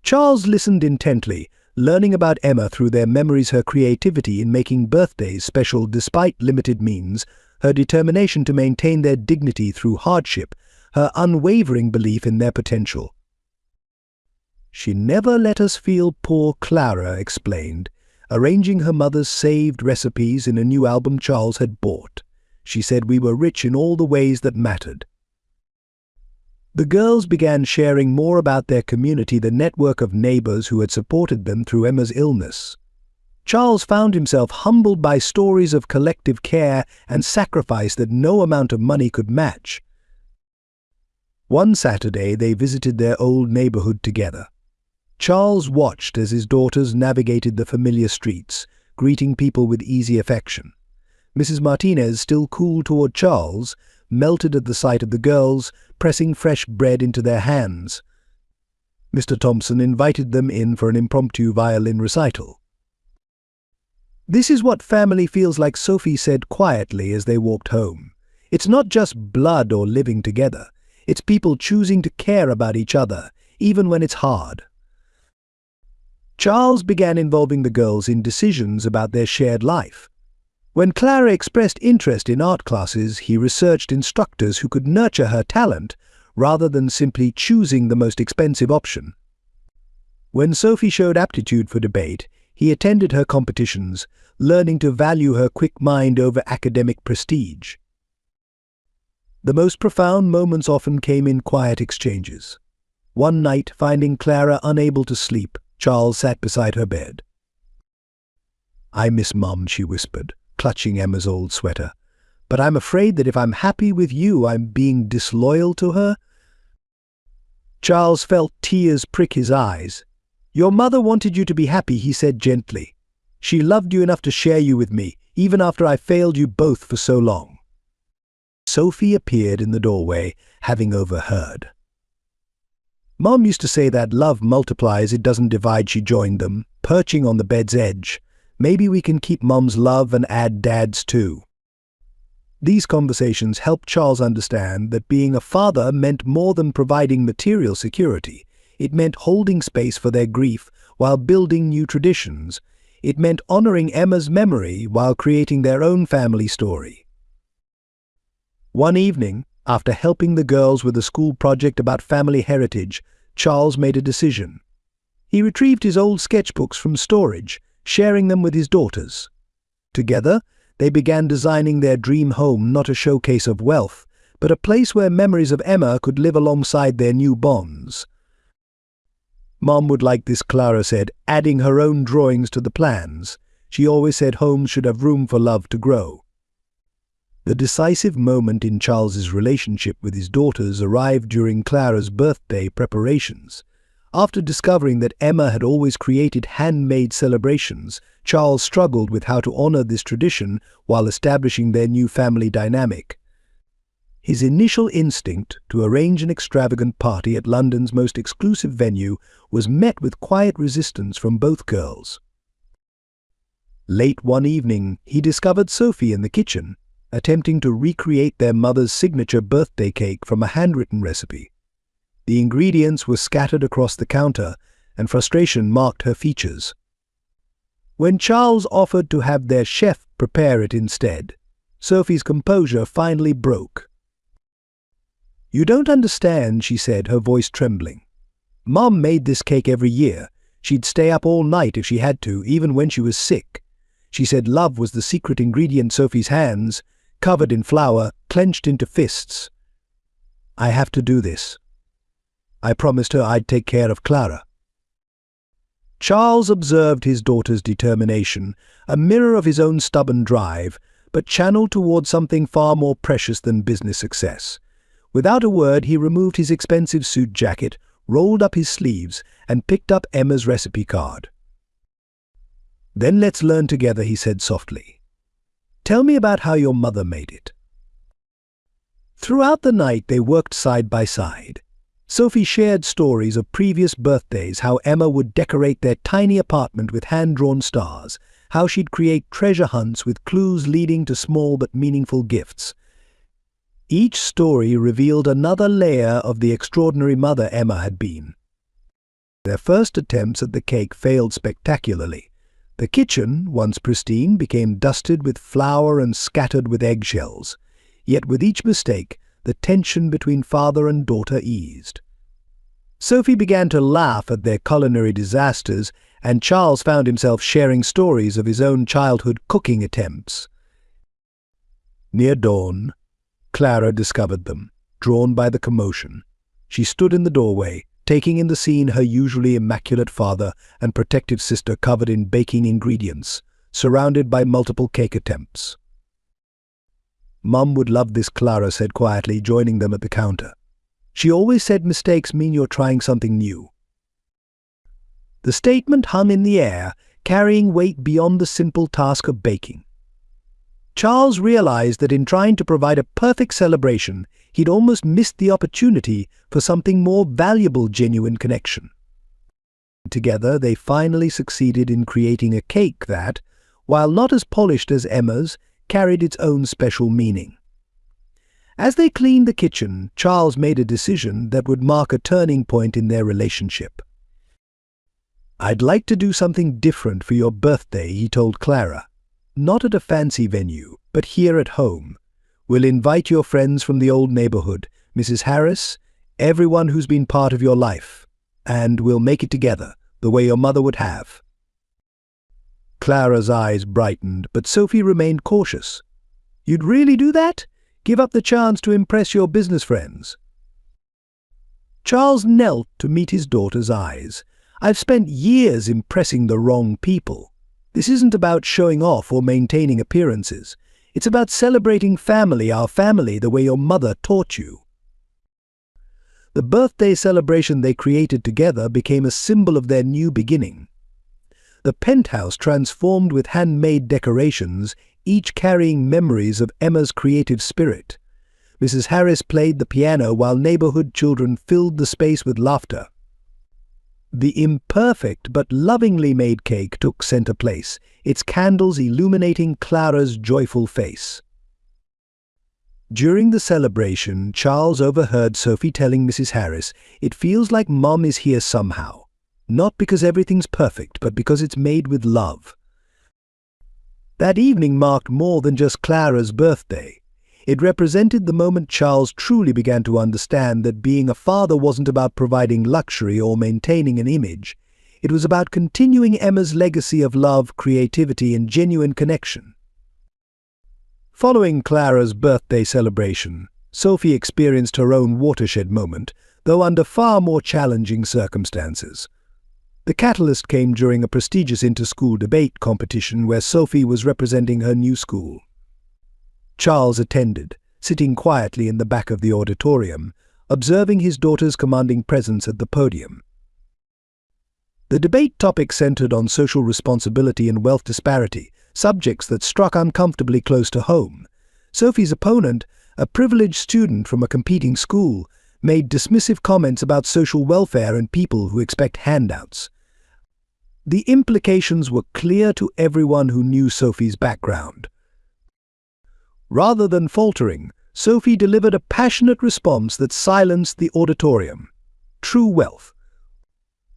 Charles listened intently, learning about Emma through their memories, her creativity in making birthdays special despite limited means, her determination to maintain their dignity through hardship, her unwavering belief in their potential. "She never let us feel poor," Clara explained, arranging her mother's saved recipes in a new album Charles had bought. "She said we were rich in all the ways that mattered." The girls began sharing more about their community, the network of neighbors who had supported them through Emma's illness. Charles found himself humbled by stories of collective care and sacrifice that no amount of money could match. One Saturday, they visited their old neighborhood together. Charles watched as his daughters navigated the familiar streets, greeting people with easy affection. Mrs. Martinez, still cool toward Charles, melted at the sight of the girls, pressing fresh bread into their hands. Mr. Thompson invited them in for an impromptu violin recital. "This is what family feels like," Sophie said quietly as they walked home. "It's not just blood or living together. It's people choosing to care about each other, even when it's hard." Charles began involving the girls in decisions about their shared life. When Clara expressed interest in art classes, he researched instructors who could nurture her talent rather than simply choosing the most expensive option. When Sophie showed aptitude for debate, he attended her competitions, learning to value her quick mind over academic prestige. The most profound moments often came in quiet exchanges. One night, finding Clara unable to sleep, Charles sat beside her bed. "I miss Mum," she whispered, clutching Emma's old sweater. "But I'm afraid that if I'm happy with you, I'm being disloyal to her." Charles felt tears prick his eyes. "Your mother wanted you to be happy," he said gently. "She loved you enough to share you with me, even after I failed you both for so long." Sophie appeared in the doorway, having overheard. "Mom used to say that love multiplies, it doesn't divide," she joined them, perching on the bed's edge. "Maybe we can keep Mom's love and add Dad's too." These conversations helped Charles understand that being a father meant more than providing material security. It meant holding space for their grief while building new traditions. It meant honoring Emma's memory while creating their own family story. One evening, after helping the girls with a school project about family heritage, Charles made a decision. He retrieved his old sketchbooks from storage, sharing them with his daughters. Together, they began designing their dream home, not a showcase of wealth, but a place where memories of Emma could live alongside their new bonds. "Mom would like this," Clara said, adding her own drawings to the plans. She always said homes should have room for love to grow. The decisive moment in Charles's relationship with his daughters arrived during Clara's birthday preparations. After discovering that Emma had always created handmade celebrations, Charles struggled with how to honor this tradition while establishing their new family dynamic. His initial instinct to arrange an extravagant party at London's most exclusive venue was met with quiet resistance from both girls. Late one evening, he discovered Sophie in the kitchen, attempting to recreate their mother's signature birthday cake from a handwritten recipe. The ingredients were scattered across the counter, and frustration marked her features. When Charles offered to have their chef prepare it instead, Sophie's composure finally broke. "You don't understand," she said, her voice trembling. "Mom made this cake every year. She'd stay up all night if she had to, even when she was sick. She said love was the secret ingredient." Sophie's hands, covered in flour, clenched into fists. "I have to do this. I promised her I'd take care of Clara." Charles observed his daughter's determination, a mirror of his own stubborn drive, but channeled toward something far more precious than business success. Without a word, he removed his expensive suit jacket, rolled up his sleeves, and picked up Emma's recipe card. "Then let's learn together," he said softly. "Tell me about how your mother made it." Throughout the night, they worked side by side. Sophie shared stories of previous birthdays, how Emma would decorate their tiny apartment with hand-drawn stars, how she'd create treasure hunts with clues leading to small but meaningful gifts. Each story revealed another layer of the extraordinary mother Emma had been. Their first attempts at the cake failed spectacularly. The kitchen, once pristine, became dusted with flour and scattered with eggshells. Yet with each mistake, the tension between father and daughter eased. Sophie began to laugh at their culinary disasters, and Charles found himself sharing stories of his own childhood cooking attempts. Near dawn, Clara discovered them, drawn by the commotion. She stood in the doorway, taking in the scene her usually immaculate father and protective sister covered in baking ingredients, surrounded by multiple cake attempts. "Mum would love this," Clara said quietly, joining them at the counter. "She always said mistakes mean you're trying something new." The statement hung in the air, carrying weight beyond the simple task of baking. Charles realized that in trying to provide a perfect celebration, he'd almost missed the opportunity for something more valuable: genuine connection. Together, they finally succeeded in creating a cake that, while not as polished as Emma's, carried its own special meaning. As they cleaned the kitchen, Charles made a decision that would mark a turning point in their relationship. "I'd like to do something different for your birthday," he told Clara. "Not at a fancy venue, but here at home. We'll invite your friends from the old neighborhood, Mrs. Harris, everyone who's been part of your life, and we'll make it together, the way your mother would have." Clara's eyes brightened, but Sophie remained cautious. "You'd really do that? Give up the chance to impress your business friends?" Charles knelt to meet his daughter's eyes. "I've spent years impressing the wrong people. This isn't about showing off or maintaining appearances. It's about celebrating family, our family, the way your mother taught you." The birthday celebration they created together became a symbol of their new beginning. The penthouse transformed with handmade decorations, each carrying memories of Emma's creative spirit. Mrs. Harris played the piano while neighborhood children filled the space with laughter. The imperfect but lovingly made cake took center place, its candles illuminating Clara's joyful face. During the celebration, Charles overheard Sophie telling Mrs. Harris, "It feels like Mom is here somehow. Not because everything's perfect, but because it's made with love." That evening marked more than just Clara's birthday. It represented the moment Charles truly began to understand that being a father wasn't about providing luxury or maintaining an image. It was about continuing Emma's legacy of love, creativity, and genuine connection. Following Clara's birthday celebration, Sophie experienced her own watershed moment, though under far more challenging circumstances. The catalyst came during a prestigious inter-school debate competition where Sophie was representing her new school. Charles attended, sitting quietly in the back of the auditorium, observing his daughter's commanding presence at the podium. The debate topic centered on social responsibility and wealth disparity, subjects that struck uncomfortably close to home. Sophie's opponent, a privileged student from a competing school, made dismissive comments about social welfare and people who expect handouts. The implications were clear to everyone who knew Sophie's background. Rather than faltering, Sophie delivered a passionate response that silenced the auditorium. True wealth.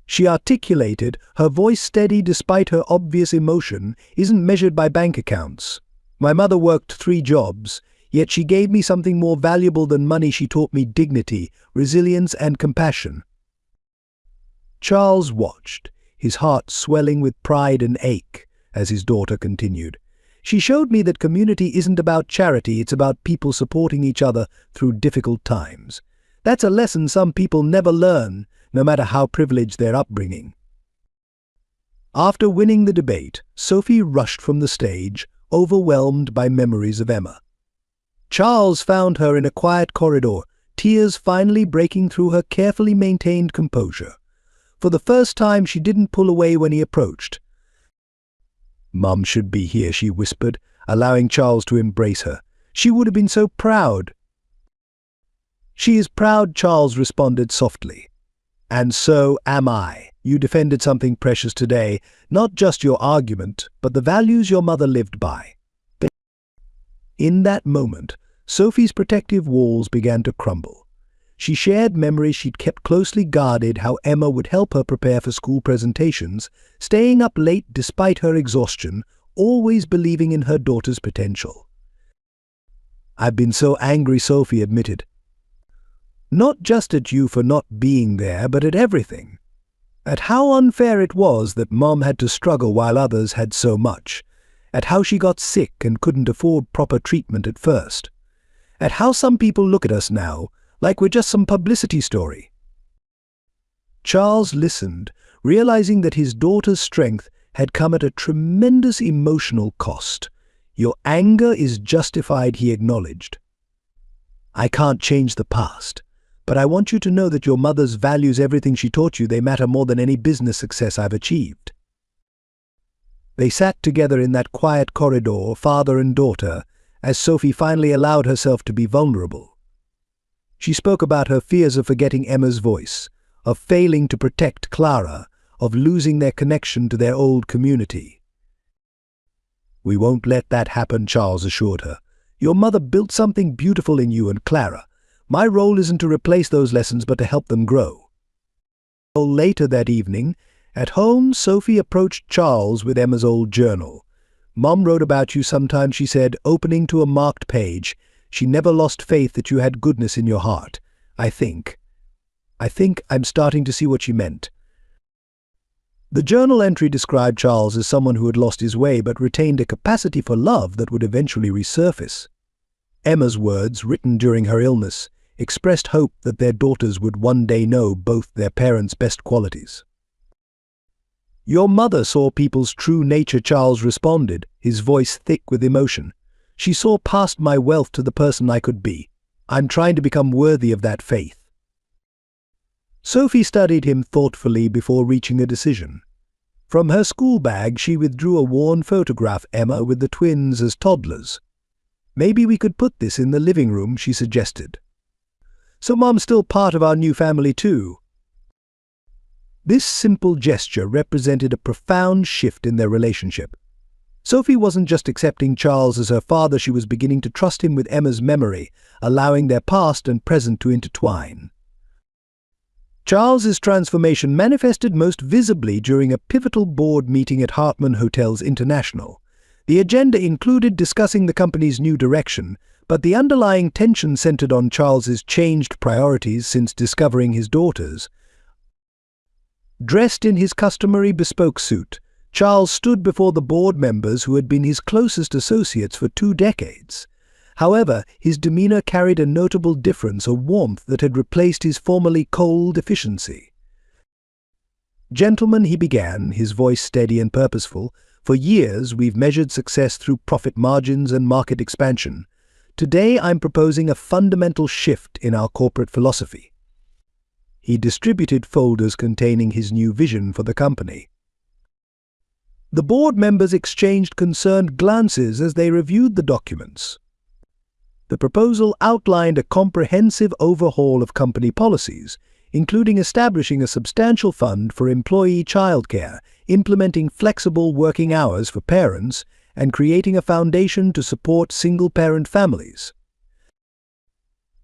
She articulated, her voice steady despite her obvious emotion, isn't measured by bank accounts. My mother worked 3 jobs, yet she gave me something more valuable than money. She taught me dignity, resilience, and compassion. Charles watched, his heart swelling with pride and ache, as his daughter continued. She showed me that community isn't about charity, it's about people supporting each other through difficult times. That's a lesson some people never learn, no matter how privileged their upbringing. After winning the debate, Sophie rushed from the stage, overwhelmed by memories of Emma. Charles found her in a quiet corridor, tears finally breaking through her carefully maintained composure. For the first time, she didn't pull away when he approached. "Mum should be here," she whispered, allowing Charles to embrace her. "She would have been so proud." "She is proud," Charles responded softly. "And so am I. You defended something precious today, not just your argument, but the values your mother lived by." In that moment, Sophie's protective walls began to crumble. She shared memories she'd kept closely guarded, how Emma would help her prepare for school presentations, staying up late despite her exhaustion, always believing in her daughter's potential. "I've been so angry," Sophie admitted. "Not just at you for not being there, but at everything. At how unfair it was that Mom had to struggle while others had so much. At how she got sick and couldn't afford proper treatment at first. At how some people look at us now like we're just some publicity story." Charles listened, realizing that his daughter's strength had come at a tremendous emotional cost. "Your anger is justified," he acknowledged. "I can't change the past, but I want you to know that your mother's values, everything she taught you, they matter more than any business success I've achieved." They sat together in that quiet corridor, father and daughter, as Sophie finally allowed herself to be vulnerable. She spoke about her fears of forgetting Emma's voice, of failing to protect Clara, of losing their connection to their old community. "We won't let that happen," Charles assured her. "Your mother built something beautiful in you and Clara. My role isn't to replace those lessons, but to help them grow." Later that evening, at home, Sophie approached Charles with Emma's old journal. "Mom wrote about you sometimes," she said, opening to a marked page. "She never lost faith that you had goodness in your heart. I think I'm starting to see what she meant." The journal entry described Charles as someone who had lost his way but retained a capacity for love that would eventually resurface. Emma's words, written during her illness, expressed hope that their daughters would one day know both their parents' best qualities. "Your mother saw people's true nature," Charles responded, his voice thick with emotion. "She saw past my wealth to the person I could be. I'm trying to become worthy of that faith." Sophie studied him thoughtfully before reaching a decision. From her school bag, she withdrew a worn photograph of Emma with the twins as toddlers. "Maybe we could put this in the living room," she suggested. "So Mom's still part of our new family too." This simple gesture represented a profound shift in their relationship. Sophie wasn't just accepting Charles as her father, she was beginning to trust him with Emma's memory, allowing their past and present to intertwine. Charles's transformation manifested most visibly during a pivotal board meeting at Hartman Hotels International. The agenda included discussing the company's new direction, but the underlying tension centered on Charles's changed priorities since discovering his daughters. Dressed in his customary bespoke suit, Charles stood before the board members who had been his closest associates for 2 decades. However, his demeanor carried a notable difference, a warmth that had replaced his formerly cold efficiency. "Gentlemen," he began, his voice steady and purposeful, "for years we've measured success through profit margins and market expansion. Today I'm proposing a fundamental shift in our corporate philosophy." He distributed folders containing his new vision for the company. The board members exchanged concerned glances as they reviewed the documents. The proposal outlined a comprehensive overhaul of company policies, including establishing a substantial fund for employee childcare, implementing flexible working hours for parents, and creating a foundation to support single-parent families.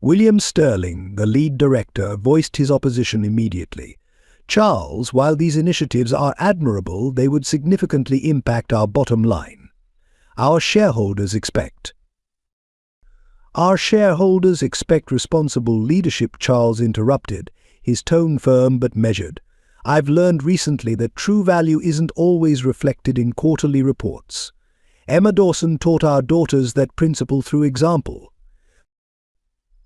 William Sterling, the lead director, voiced his opposition immediately. "Charles, while these initiatives are admirable, they would significantly impact our bottom line. Our shareholders expect responsible leadership," Charles interrupted, his tone firm but measured. "I've learned recently that true value isn't always reflected in quarterly reports. Emma Dawson taught our daughters that principle through example."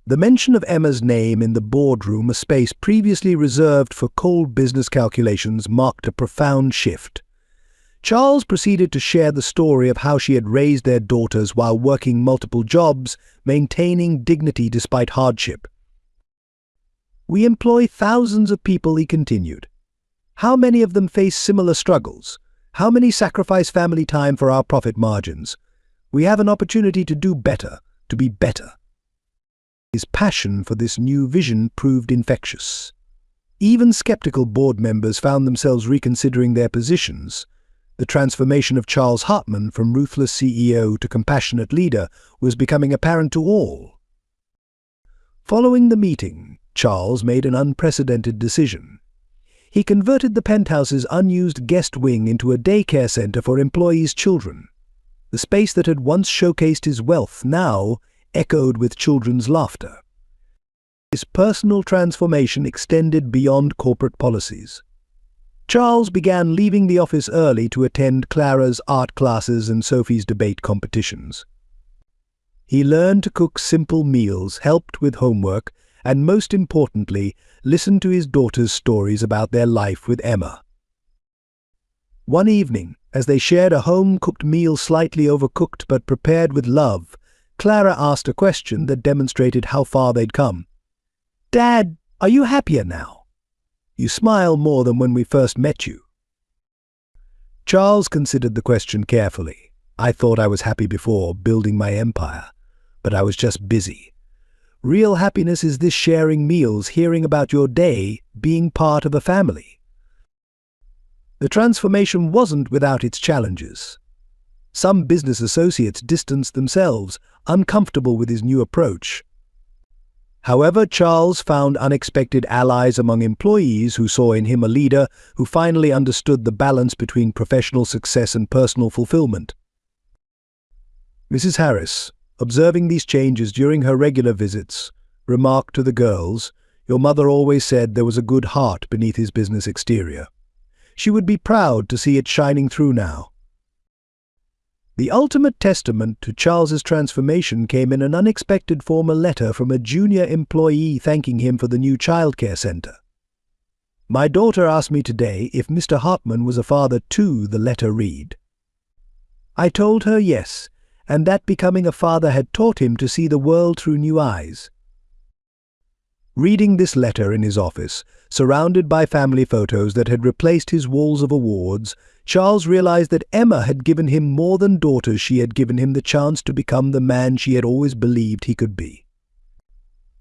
The mention of Emma's name in the boardroom, a space previously reserved for cold business calculations, marked a profound shift. Charles proceeded to share the story of how she had raised their daughters while working multiple jobs, maintaining dignity despite hardship. "We employ thousands of people," he continued. "How many of them face similar struggles? How many sacrifice family time for our profit margins? We have an opportunity to do better, to be better." His passion for this new vision proved infectious. Even skeptical board members found themselves reconsidering their positions. The transformation of Charles Hartman from ruthless CEO to compassionate leader was becoming apparent to all. Following the meeting, Charles made an unprecedented decision. He converted the penthouse's unused guest wing into a daycare center for employees' children. The space that had once showcased his wealth now echoed with children's laughter. His personal transformation extended beyond corporate policies. Charles began leaving the office early to attend Clara's art classes and Sophie's debate competitions. He learned to cook simple meals, helped with homework, and most importantly, listened to his daughters' stories about their life with Emma. One evening, as they shared a home-cooked meal slightly overcooked but prepared with love, Clara asked a question that demonstrated how far they'd come. "Dad, are you happier now? You smile more than when we first met you." Charles considered the question carefully. "I thought I was happy before, building my empire, but I was just busy. Real happiness is this sharing meals, hearing about your day, being part of a family." The transformation wasn't without its challenges. Some business associates distanced themselves, uncomfortable with his new approach. However, Charles found unexpected allies among employees who saw in him a leader who finally understood the balance between professional success and personal fulfillment. Mrs. Harris, observing these changes during her regular visits, remarked to the girls, "Your mother always said there was a good heart beneath his business exterior. She would be proud to see it shining through now." The ultimate testament to Charles's transformation came in an unexpected form, a letter from a junior employee thanking him for the new childcare center. "My daughter asked me today if Mr. Hartman was a father too," the letter read. "I told her yes, and that becoming a father had taught him to see the world through new eyes." Reading this letter in his office, surrounded by family photos that had replaced his walls of awards, Charles realized that Emma had given him more than daughters. She had given him the chance to become the man she had always believed he could be.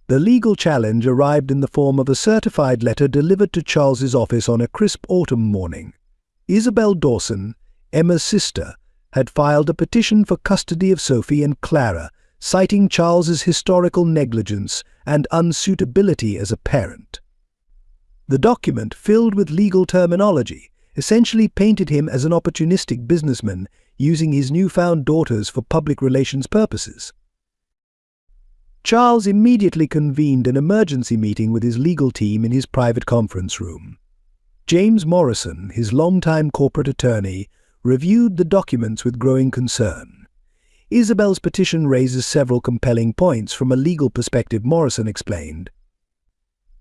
The legal challenge arrived in the form of a certified letter delivered to Charles's office on a crisp autumn morning. Isabel Dawson, Emma's sister, had filed a petition for custody of Sophie and Clara, citing Charles's historical negligence and unsuitability as a parent. The document, filled with legal terminology, essentially painted him as an opportunistic businessman using his newfound daughters for public relations purposes. Charles immediately convened an emergency meeting with his legal team in his private conference room. James Morrison, his longtime corporate attorney, reviewed the documents with growing concern. Isabel's petition raises several compelling points from a legal perspective, Morrison explained.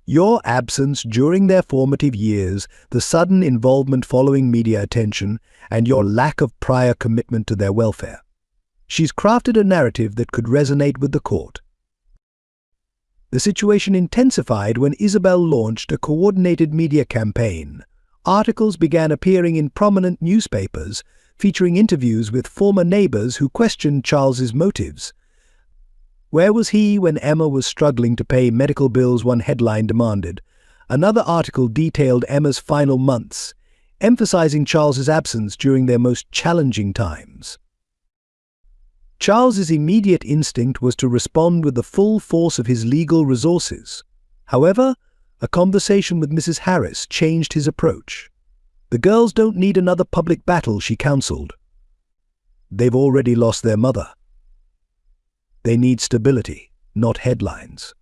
Your absence during their formative years, the sudden involvement following media attention, and your lack of prior commitment to their welfare. She's crafted a narrative that could resonate with the court. The situation intensified when Isabel launched a coordinated media campaign. Articles began appearing in prominent newspapers, featuring interviews with former neighbors who questioned Charles's motives. Where was he when Emma was struggling to pay medical bills, one headline demanded. Another article detailed Emma's final months, emphasizing Charles's absence during their most challenging times. Charles's immediate instinct was to respond with the full force of his legal resources. However, a conversation with Mrs. Harris changed his approach. The girls don't need another public battle, she counseled. They've already lost their mother. They need stability, not headlines.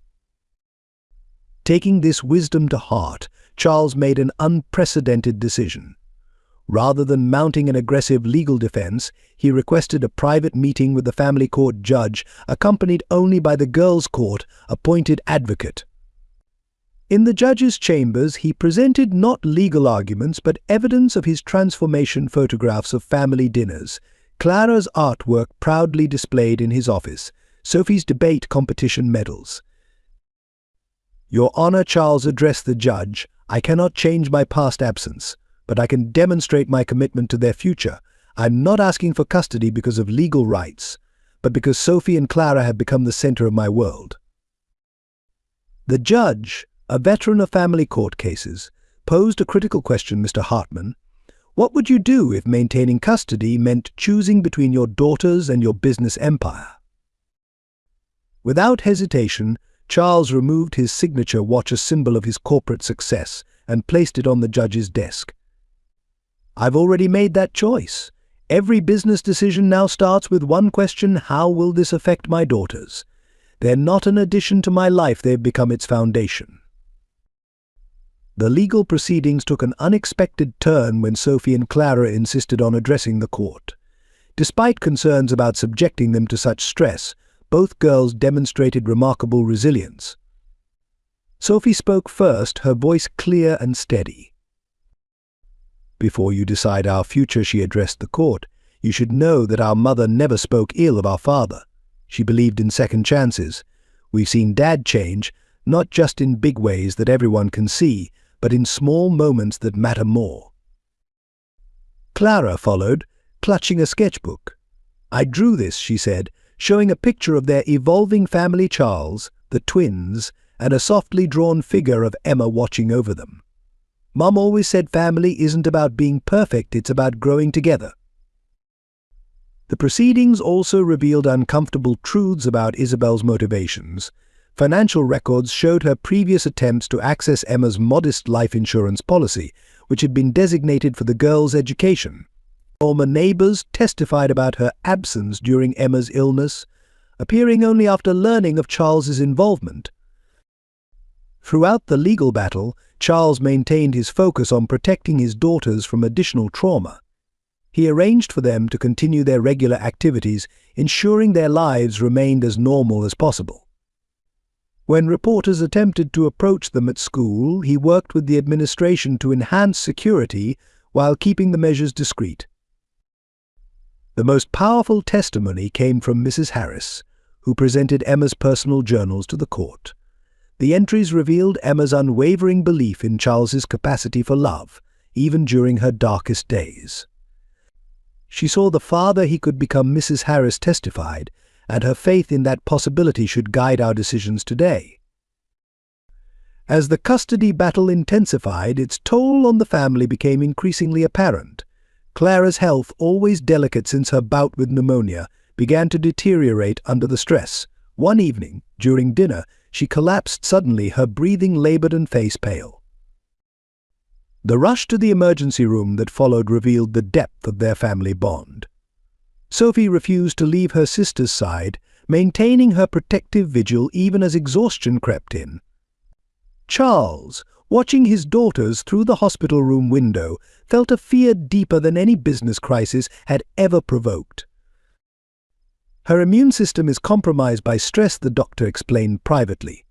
Taking this wisdom to heart, Charles made an unprecedented decision. Rather than mounting an aggressive legal defense, he requested a private meeting with the family court judge, accompanied only by the girls' court-appointed advocate. In the judge's chambers, he presented not legal arguments but evidence of his transformation: photographs of family dinners, Clara's artwork proudly displayed in his office, Sophie's debate competition medals. Your Honor, Charles addressed the judge, I cannot change my past absence, but I can demonstrate my commitment to their future. I'm not asking for custody because of legal rights, but because Sophie and Clara have become the center of my world. The judge, a veteran of family court cases, posed a critical question, Mr. Hartman. What would you do if maintaining custody meant choosing between your daughters and your business empire? Without hesitation, Charles removed his signature watch, a symbol of his corporate success, and placed it on the judge's desk. I've already made that choice. Every business decision now starts with one question: how will this affect my daughters? They're not an addition to my life, they've become its foundation. The legal proceedings took an unexpected turn when Sophie and Clara insisted on addressing the court. Despite concerns about subjecting them to such stress, both girls demonstrated remarkable resilience. Sophie spoke first, her voice clear and steady. Before you decide our future, she addressed the court, you should know that our mother never spoke ill of our father. She believed in second chances. We've seen Dad change, not just in big ways that everyone can see, but in small moments that matter more. Clara followed, clutching a sketchbook. I drew this, she said, showing a picture of their evolving family: Charles, the twins, and a softly drawn figure of Emma watching over them. Mom always said family isn't about being perfect, it's about growing together. The proceedings also revealed uncomfortable truths about Isabel's motivations. Financial records showed her previous attempts to access Emma's modest life insurance policy, which had been designated for the girls' education. Former neighbors testified about her absence during Emma's illness, appearing only after learning of Charles's involvement. Throughout the legal battle, Charles maintained his focus on protecting his daughters from additional trauma. He arranged for them to continue their regular activities, ensuring their lives remained as normal as possible. When reporters attempted to approach them at school, he worked with the administration to enhance security while keeping the measures discreet. The most powerful testimony came from Mrs. Harris, who presented Emma's personal journals to the court. The entries revealed Emma's unwavering belief in Charles's capacity for love, even during her darkest days. She saw the father he could become, Mrs. Harris testified, and her faith in that possibility should guide our decisions today. As the custody battle intensified, its toll on the family became increasingly apparent. Clara's health, always delicate since her bout with pneumonia, began to deteriorate under the stress. One evening, during dinner, she collapsed suddenly, her breathing labored and face pale. The rush to the emergency room that followed revealed the depth of their family bond. Sophie refused to leave her sister's side, maintaining her protective vigil even as exhaustion crept in. Charles, watching his daughters through the hospital room window, felt a fear deeper than any business crisis had ever provoked. Her immune system is compromised by stress, the doctor explained privately.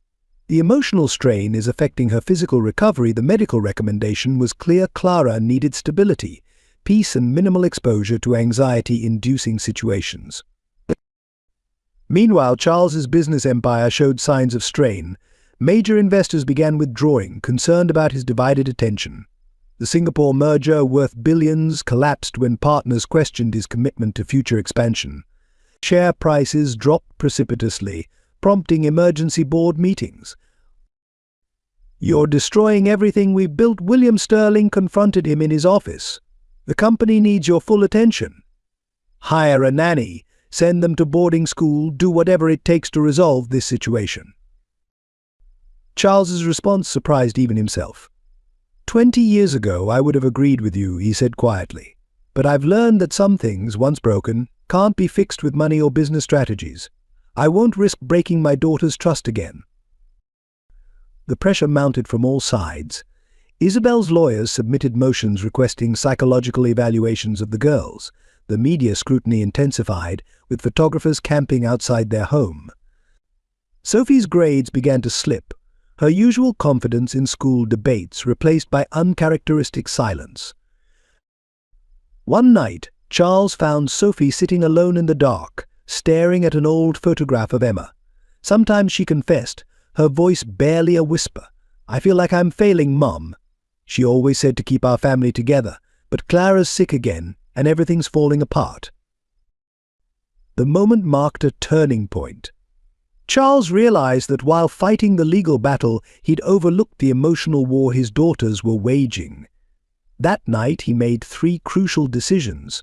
The emotional strain is affecting her physical recovery. The medical recommendation was clear: Clara needed stability, peace and minimal exposure to anxiety-inducing situations. Meanwhile, Charles's business empire showed signs of strain. Major investors began withdrawing, concerned about his divided attention. The Singapore merger, worth billions, collapsed when partners questioned his commitment to future expansion. Share prices dropped precipitously, prompting emergency board meetings. "You're destroying everything we've built," William Sterling confronted him in his office. "The company needs your full attention. Hire a nanny, send them to boarding school, do whatever it takes to resolve this situation." Charles's response surprised even himself. 20 years ago, I would have agreed with you," he said quietly. "But I've learned that some things, once broken, can't be fixed with money or business strategies. I won't risk breaking my daughter's trust again." The pressure mounted from all sides. Isabel's lawyers submitted motions requesting psychological evaluations of the girls. The media scrutiny intensified, with photographers camping outside their home. Sophie's grades began to slip, her usual confidence in school debates replaced by uncharacteristic silence. One night, Charles found Sophie sitting alone in the dark, staring at an old photograph of Emma. Sometimes she confessed, her voice barely a whisper, "I feel like I'm failing Mom. She always said to keep our family together, but Clara's sick again, and everything's falling apart." The moment marked a turning point. Charles realized that while fighting the legal battle, he'd overlooked the emotional war his daughters were waging. That night, he made 3 crucial decisions.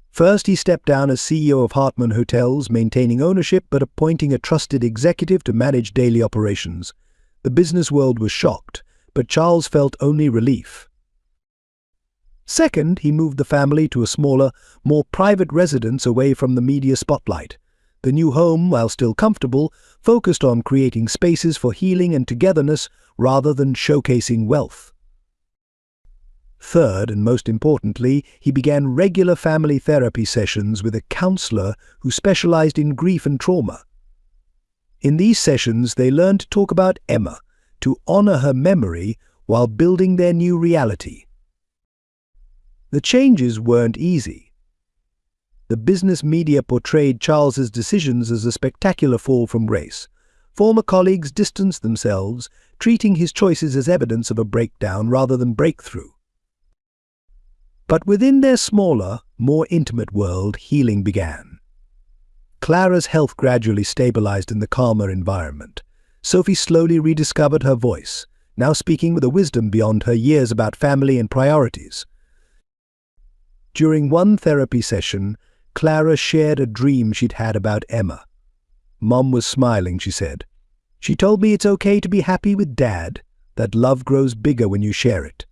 First, he stepped down as CEO of Hartman Hotels, maintaining ownership but appointing a trusted executive to manage daily operations. The business world was shocked, but Charles felt only relief. Second, he moved the family to a smaller, more private residence away from the media spotlight. The new home, while still comfortable, focused on creating spaces for healing and togetherness rather than showcasing wealth. Third, and most importantly, he began regular family therapy sessions with a counselor who specialized in grief and trauma. In these sessions, they learned to talk about Emma, to honor her memory while building their new reality. The changes weren't easy. The business media portrayed Charles's decisions as a spectacular fall from grace. Former colleagues distanced themselves, treating his choices as evidence of a breakdown rather than breakthrough. But within their smaller, more intimate world, healing began. Clara's health gradually stabilized in the calmer environment. Sophie slowly rediscovered her voice, now speaking with a wisdom beyond her years about family and priorities. During one therapy session, Clara shared a dream she'd had about Emma. "Mom was smiling," she said. "She told me it's okay to be happy with Dad, that love grows bigger when you share it."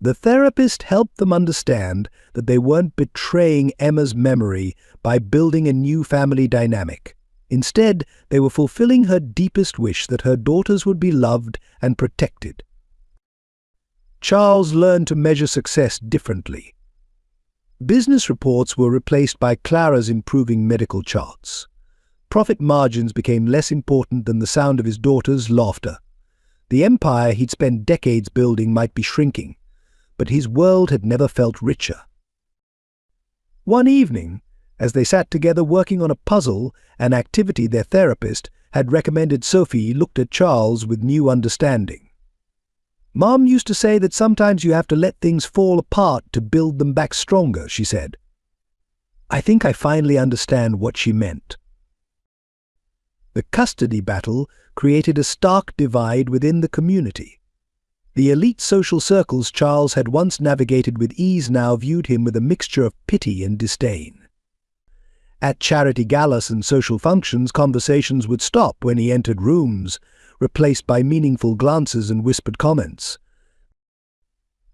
The therapist helped them understand that they weren't betraying Emma's memory by building a new family dynamic. Instead, they were fulfilling her deepest wish that her daughters would be loved and protected. Charles learned to measure success differently. Business reports were replaced by Clara's improving medical charts. Profit margins became less important than the sound of his daughter's laughter. The empire he'd spent decades building might be shrinking, but his world had never felt richer. One evening, as they sat together working on a puzzle, an activity their therapist had recommended, Sophie looked at Charles with new understanding. "Mom used to say that sometimes you have to let things fall apart to build them back stronger," she said. "I think I finally understand what she meant." The custody battle created a stark divide within the community. The elite social circles Charles had once navigated with ease now viewed him with a mixture of pity and disdain. At charity galas and social functions, conversations would stop when he entered rooms, replaced by meaningful glances and whispered comments.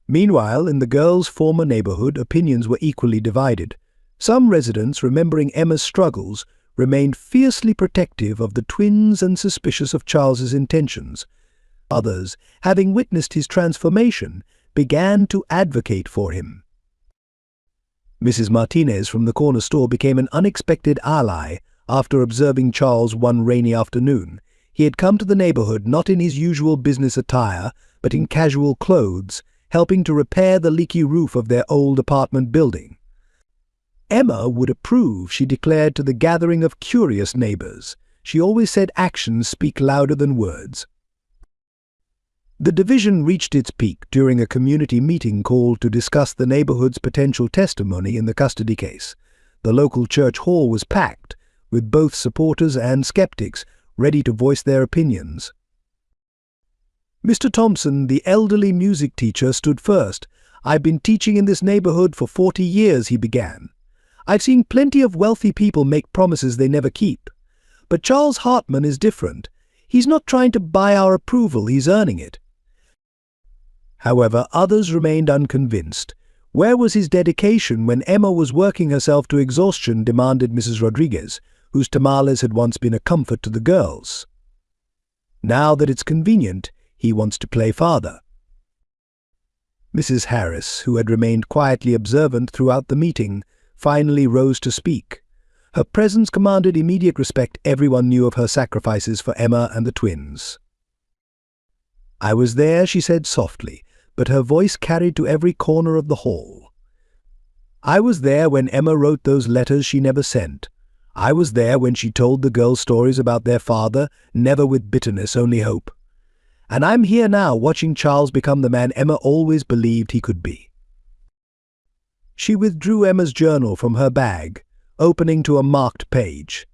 Meanwhile, in the girls' former neighborhood, opinions were equally divided. Some residents, remembering Emma's struggles, remained fiercely protective of the twins and suspicious of Charles's intentions. Others, having witnessed his transformation, began to advocate for him. Mrs. Martinez from the corner store became an unexpected ally after observing Charles one rainy afternoon. He had come to the neighborhood not in his usual business attire, but in casual clothes, helping to repair the leaky roof of their old apartment building. Emma would approve, she declared to the gathering of curious neighbors. She always said actions speak louder than words. The division reached its peak during a community meeting called to discuss the neighborhood's potential testimony in the custody case. The local church hall was packed, with both supporters and skeptics ready to voice their opinions. Mr. Thompson, the elderly music teacher, stood first. "I've been teaching in this neighborhood for 40 years, he began. "I've seen plenty of wealthy people make promises they never keep. But Charles Hartman is different. He's not trying to buy our approval, he's earning it." However, others remained unconvinced. Where was his dedication when Emma was working herself to exhaustion, demanded Mrs. Rodriguez, whose tamales had once been a comfort to the girls. Now that it's convenient, he wants to play father. Mrs. Harris, who had remained quietly observant throughout the meeting, finally rose to speak. Her presence commanded immediate respect. Everyone knew of her sacrifices for Emma and the twins. "I was there," she said softly, but her voice carried to every corner of the hall. "I was there when Emma wrote those letters she never sent. I was there when she told the girls stories about their father, never with bitterness, only hope. And I'm here now watching Charles become the man Emma always believed he could be." She withdrew Emma's journal from her bag, opening to a marked page.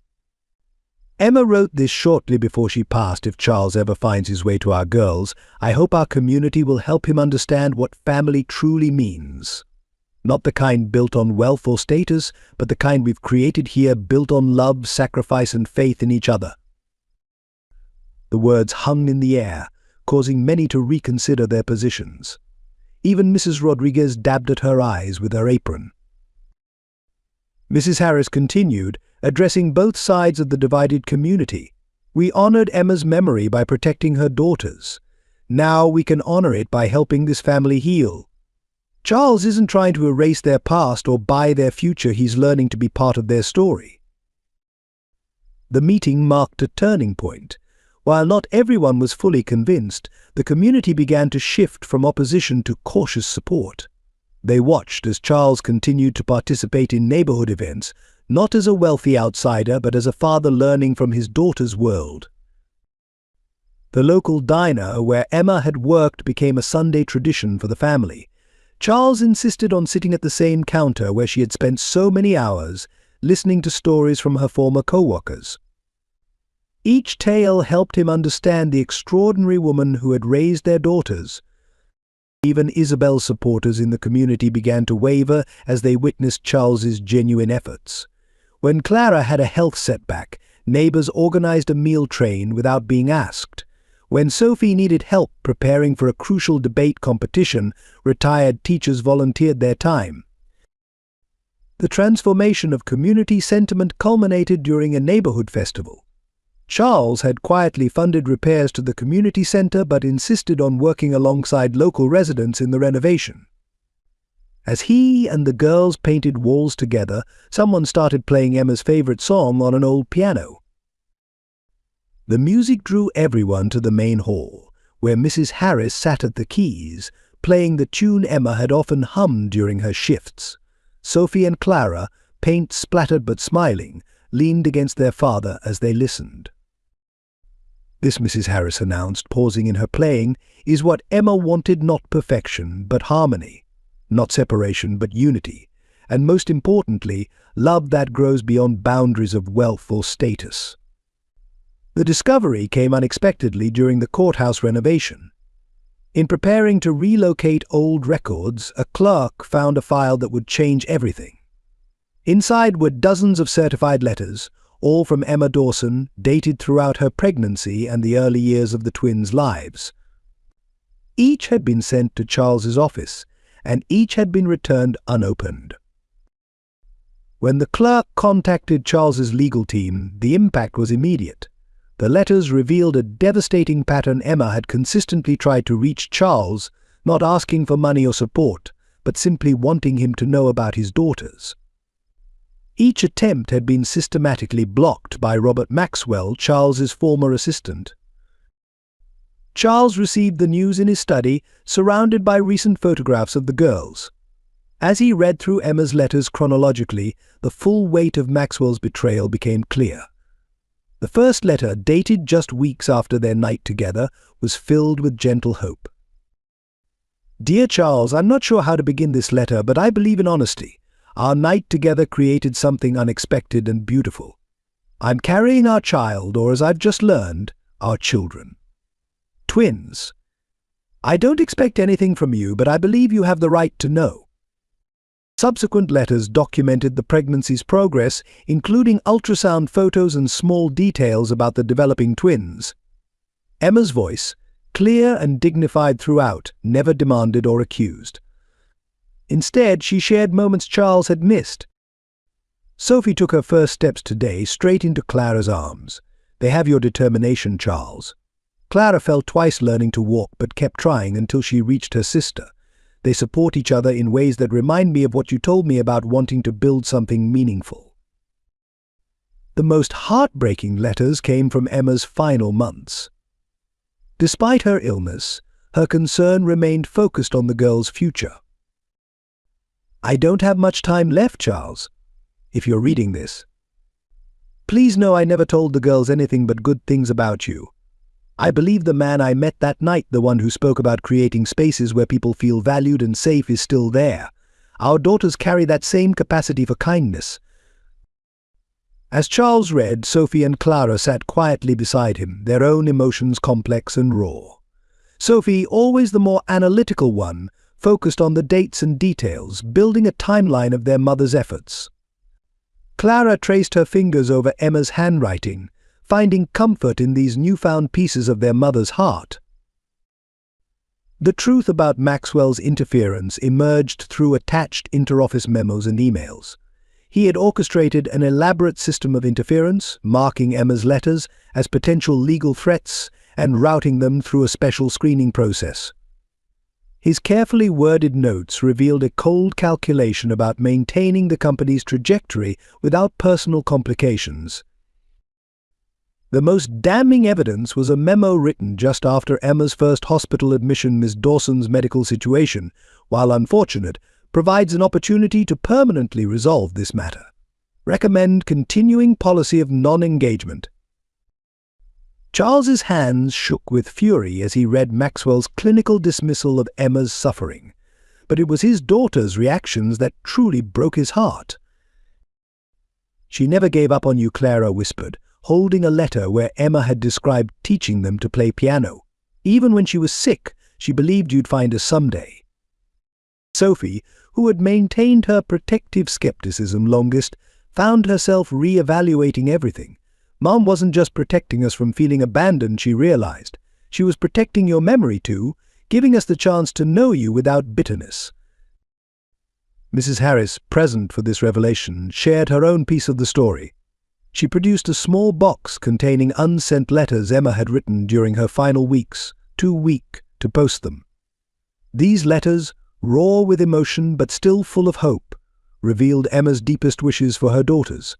"Emma wrote this shortly before she passed. If Charles ever finds his way to our girls, I hope our community will help him understand what family truly means. Not the kind built on wealth or status, but the kind we've created here, built on love, sacrifice, and faith in each other." The words hung in the air, causing many to reconsider their positions. Even Mrs. Rodriguez dabbed at her eyes with her apron. Mrs. Harris continued, addressing both sides of the divided community. "We honored Emma's memory by protecting her daughters. Now we can honor it by helping this family heal. Charles isn't trying to erase their past or buy their future, he's learning to be part of their story." The meeting marked a turning point. While not everyone was fully convinced, the community began to shift from opposition to cautious support. They watched as Charles continued to participate in neighborhood events, not as a wealthy outsider, but as a father learning from his daughter's world. The local diner where Emma had worked became a Sunday tradition for the family. Charles insisted on sitting at the same counter where she had spent so many hours, listening to stories from her former co-workers. Each tale helped him understand the extraordinary woman who had raised their daughters. Even Isabel's supporters in the community began to waver as they witnessed Charles's genuine efforts. When Clara had a health setback, neighbors organized a meal train without being asked. When Sophie needed help preparing for a crucial debate competition, retired teachers volunteered their time. The transformation of community sentiment culminated during a neighborhood festival. Charles had quietly funded repairs to the community center but insisted on working alongside local residents in the renovation. As he and the girls painted walls together, someone started playing Emma's favorite song on an old piano. The music drew everyone to the main hall, where Mrs. Harris sat at the keys, playing the tune Emma had often hummed during her shifts. Sophie and Clara, paint splattered but smiling, leaned against their father as they listened. "This," Mrs. Harris announced, pausing in her playing, "is what Emma wanted, not perfection, but harmony. Not separation, but unity. And most importantly, love that grows beyond boundaries of wealth or status." The discovery came unexpectedly during the courthouse renovation. In preparing to relocate old records, a clerk found a file that would change everything. Inside were dozens of certified letters, all from Emma Dawson, dated throughout her pregnancy and the early years of the twins' lives. Each had been sent to Charles's office, and each had been returned unopened. When the clerk contacted Charles's legal team, the impact was immediate. The letters revealed a devastating pattern. Emma had consistently tried to reach Charles, not asking for money or support, but simply wanting him to know about his daughters. Each attempt had been systematically blocked by Robert Maxwell, Charles's former assistant. Charles received the news in his study, surrounded by recent photographs of the girls. As he read through Emma's letters chronologically, the full weight of Maxwell's betrayal became clear. The first letter, dated just weeks after their night together, was filled with gentle hope. "Dear Charles, I'm not sure how to begin this letter, but I believe in honesty. Our night together created something unexpected and beautiful. I'm carrying our child, or as I've just learned, our children. Twins. I don't expect anything from you, but I believe you have the right to know." Subsequent letters documented the pregnancy's progress, including ultrasound photos and small details about the developing twins. Emma's voice, clear and dignified throughout, never demanded or accused. Instead, she shared moments Charles had missed. Sophie took her first steps today straight into Clara's arms. "They have your determination, Charles." Clara fell twice learning to walk but kept trying until she reached her sister. "They support each other in ways that remind me of what you told me about wanting to build something meaningful." The most heartbreaking letters came from Emma's final months. Despite her illness, her concern remained focused on the girls' future. "I don't have much time left, Charles, if you're reading this. Please know I never told the girls anything but good things about you. I believe the man I met that night, the one who spoke about creating spaces where people feel valued and safe, is still there. Our daughters carry that same capacity for kindness." As Charles read, Sophie and Clara sat quietly beside him, their own emotions complex and raw. Sophie, always the more analytical one, focused on the dates and details, building a timeline of their mother's efforts. Clara traced her fingers over Emma's handwriting, finding comfort in these newfound pieces of their mother's heart. The truth about Maxwell's interference emerged through attached interoffice memos and emails. He had orchestrated an elaborate system of interference, marking Emma's letters as potential legal threats and routing them through a special screening process. His carefully worded notes revealed a cold calculation about maintaining the company's trajectory without personal complications. The most damning evidence was a memo written just after Emma's first hospital admission. "Ms. Dawson's medical situation, while unfortunate, provides an opportunity to permanently resolve this matter. Recommend continuing policy of non-engagement." Charles's hands shook with fury as he read Maxwell's clinical dismissal of Emma's suffering, but it was his daughter's reactions that truly broke his heart. "She never gave up on you," Clara whispered, holding a letter where Emma had described teaching them to play piano. "Even when she was sick, she believed you'd find us someday." Sophie, who had maintained her protective skepticism longest, found herself re-evaluating everything. "Mom wasn't just protecting us from feeling abandoned," she realized. "She was protecting your memory too, giving us the chance to know you without bitterness." Mrs. Harris, present for this revelation, shared her own piece of the story. She produced a small box containing unsent letters Emma had written during her final weeks, too weak to post them. These letters, raw with emotion but still full of hope, revealed Emma's deepest wishes for her daughters.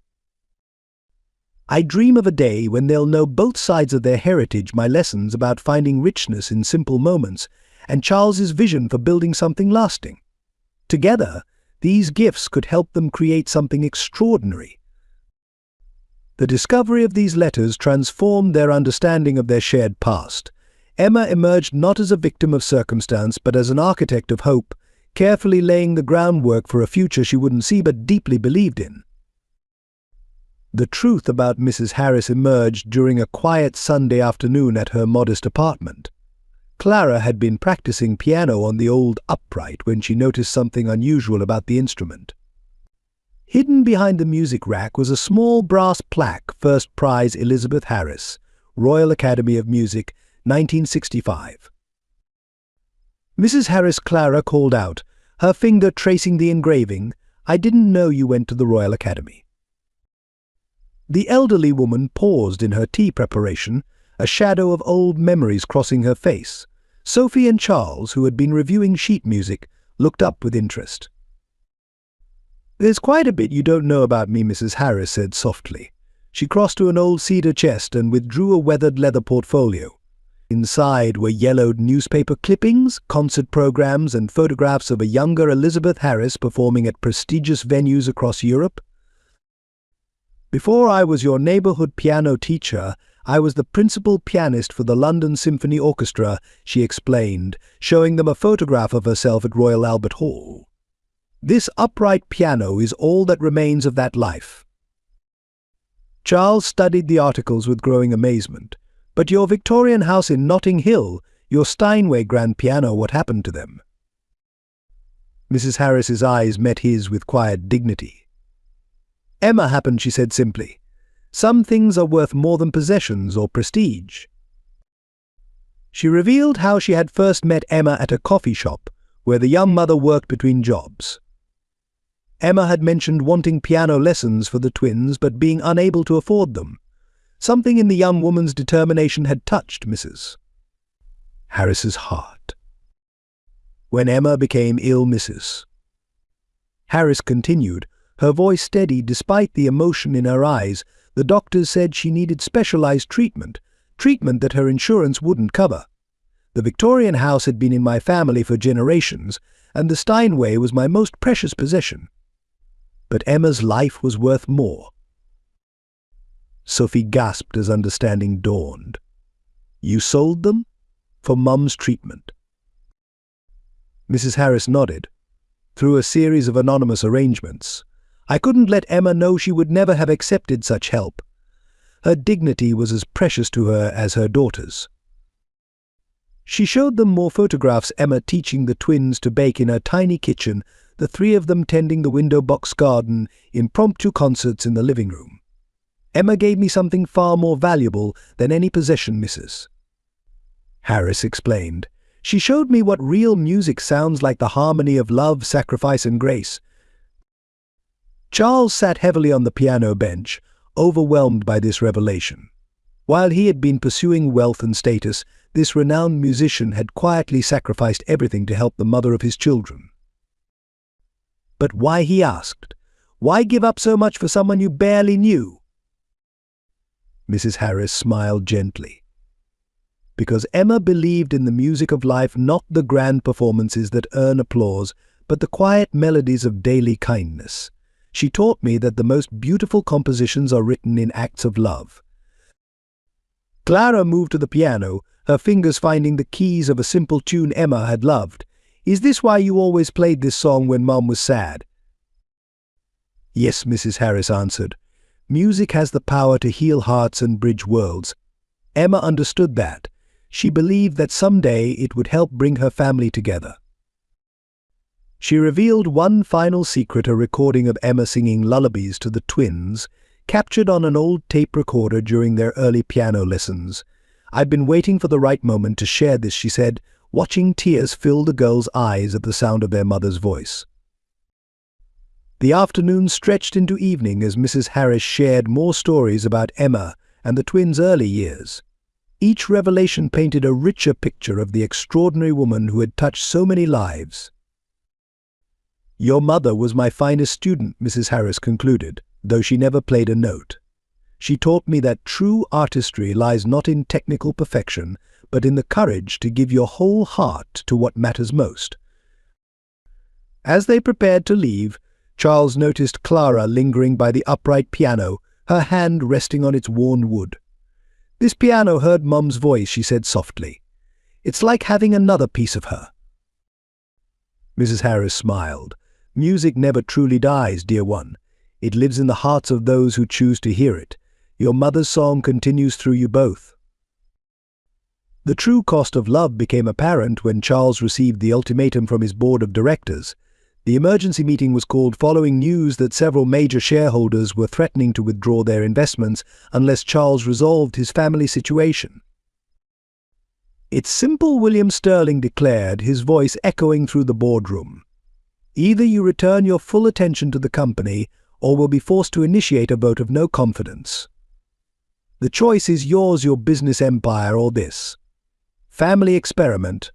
"I dream of a day when they'll know both sides of their heritage, my lessons about finding richness in simple moments, and Charles's vision for building something lasting. Together, these gifts could help them create something extraordinary." The discovery of these letters transformed their understanding of their shared past. Emma emerged not as a victim of circumstance but as an architect of hope, carefully laying the groundwork for a future she wouldn't see but deeply believed in. The truth about Mrs. Harris emerged during a quiet Sunday afternoon at her modest apartment. Clara had been practicing piano on the old upright when she noticed something unusual about the instrument. Hidden behind the music rack was a small brass plaque, First Prize Elizabeth Harris, Royal Academy of Music, 1965. Mrs. Harris Clara called out, her finger tracing the engraving, "I didn't know you went to the Royal Academy." The elderly woman paused in her tea preparation, a shadow of old memories crossing her face. Sophie and Charles, who had been reviewing sheet music, looked up with interest. "There's quite a bit you don't know about me," Mrs. Harris said softly. She crossed to an old cedar chest and withdrew a weathered leather portfolio. Inside were yellowed newspaper clippings, concert programs, and photographs of a younger Elizabeth Harris performing at prestigious venues across Europe. "Before I was your neighborhood piano teacher, I was the principal pianist for the London Symphony Orchestra," she explained, showing them a photograph of herself at Royal Albert Hall. "This upright piano is all that remains of that life." Charles studied the articles with growing amazement. "But your Victorian house in Notting Hill, your Steinway grand piano, what happened to them?" Mrs. Harris's eyes met his with quiet dignity. "Emma happened," she said simply. "Some things are worth more than possessions or prestige." She revealed how she had first met Emma at a coffee shop, where the young mother worked between jobs. Emma had mentioned wanting piano lessons for the twins but being unable to afford them. Something in the young woman's determination had touched Mrs. Harris's heart. When Emma became ill, Mrs. Harris continued, her voice steady despite the emotion in her eyes, the doctors said she needed specialized treatment that her insurance wouldn't cover. The Victorian house had been in my family for generations, and the Steinway was my most precious possession. But Emma's life was worth more. Sophie gasped as understanding dawned. "You sold them? For Mum's treatment?" Mrs. Harris nodded. "Through a series of anonymous arrangements. I couldn't let Emma know she would never have accepted such help. Her dignity was as precious to her as her daughter's." She showed them more photographs, Emma teaching the twins to bake in her tiny kitchen, the three of them tending the window box garden, impromptu concerts in the living room. "Emma gave me something far more valuable than any possession," Mrs. Harris explained. "She showed me what real music sounds like, the harmony of love, sacrifice, and grace." Charles sat heavily on the piano bench, overwhelmed by this revelation. While he had been pursuing wealth and status, this renowned musician had quietly sacrificed everything to help the mother of his children. "But why?" he asked. "Why give up so much for someone you barely knew?" Mrs. Harris smiled gently. "Because Emma believed in the music of life, not the grand performances that earn applause, but the quiet melodies of daily kindness. She taught me that the most beautiful compositions are written in acts of love." Clara moved to the piano, her fingers finding the keys of a simple tune Emma had loved. "Is this why you always played this song when Mum was sad?" "Yes," Mrs. Harris answered. "Music has the power to heal hearts and bridge worlds." Emma understood that. She believed that someday it would help bring her family together. She revealed one final secret, a recording of Emma singing lullabies to the twins, captured on an old tape recorder during their early piano lessons. "I'd been waiting for the right moment to share this," she said, watching tears fill the girls' eyes at the sound of their mother's voice. The afternoon stretched into evening as Mrs. Harris shared more stories about Emma and the twins' early years. Each revelation painted a richer picture of the extraordinary woman who had touched so many lives. "Your mother was my finest student," Mrs. Harris concluded, though she never played a note. "She taught me that true artistry lies not in technical perfection, but in the courage to give your whole heart to what matters most." As they prepared to leave, Charles noticed Clara lingering by the upright piano, her hand resting on its worn wood. "This piano heard Mum's voice," she said softly. "It's like having another piece of her." Mrs. Harris smiled. "Music never truly dies, dear one. It lives in the hearts of those who choose to hear it. Your mother's song continues through you both." The true cost of love became apparent when Charles received the ultimatum from his board of directors. The emergency meeting was called following news that several major shareholders were threatening to withdraw their investments unless Charles resolved his family situation. "It's simple," William Sterling declared, his voice echoing through the boardroom. "Either you return your full attention to the company, or will be forced to initiate a vote of no confidence. The choice is yours, your business empire or this family experiment."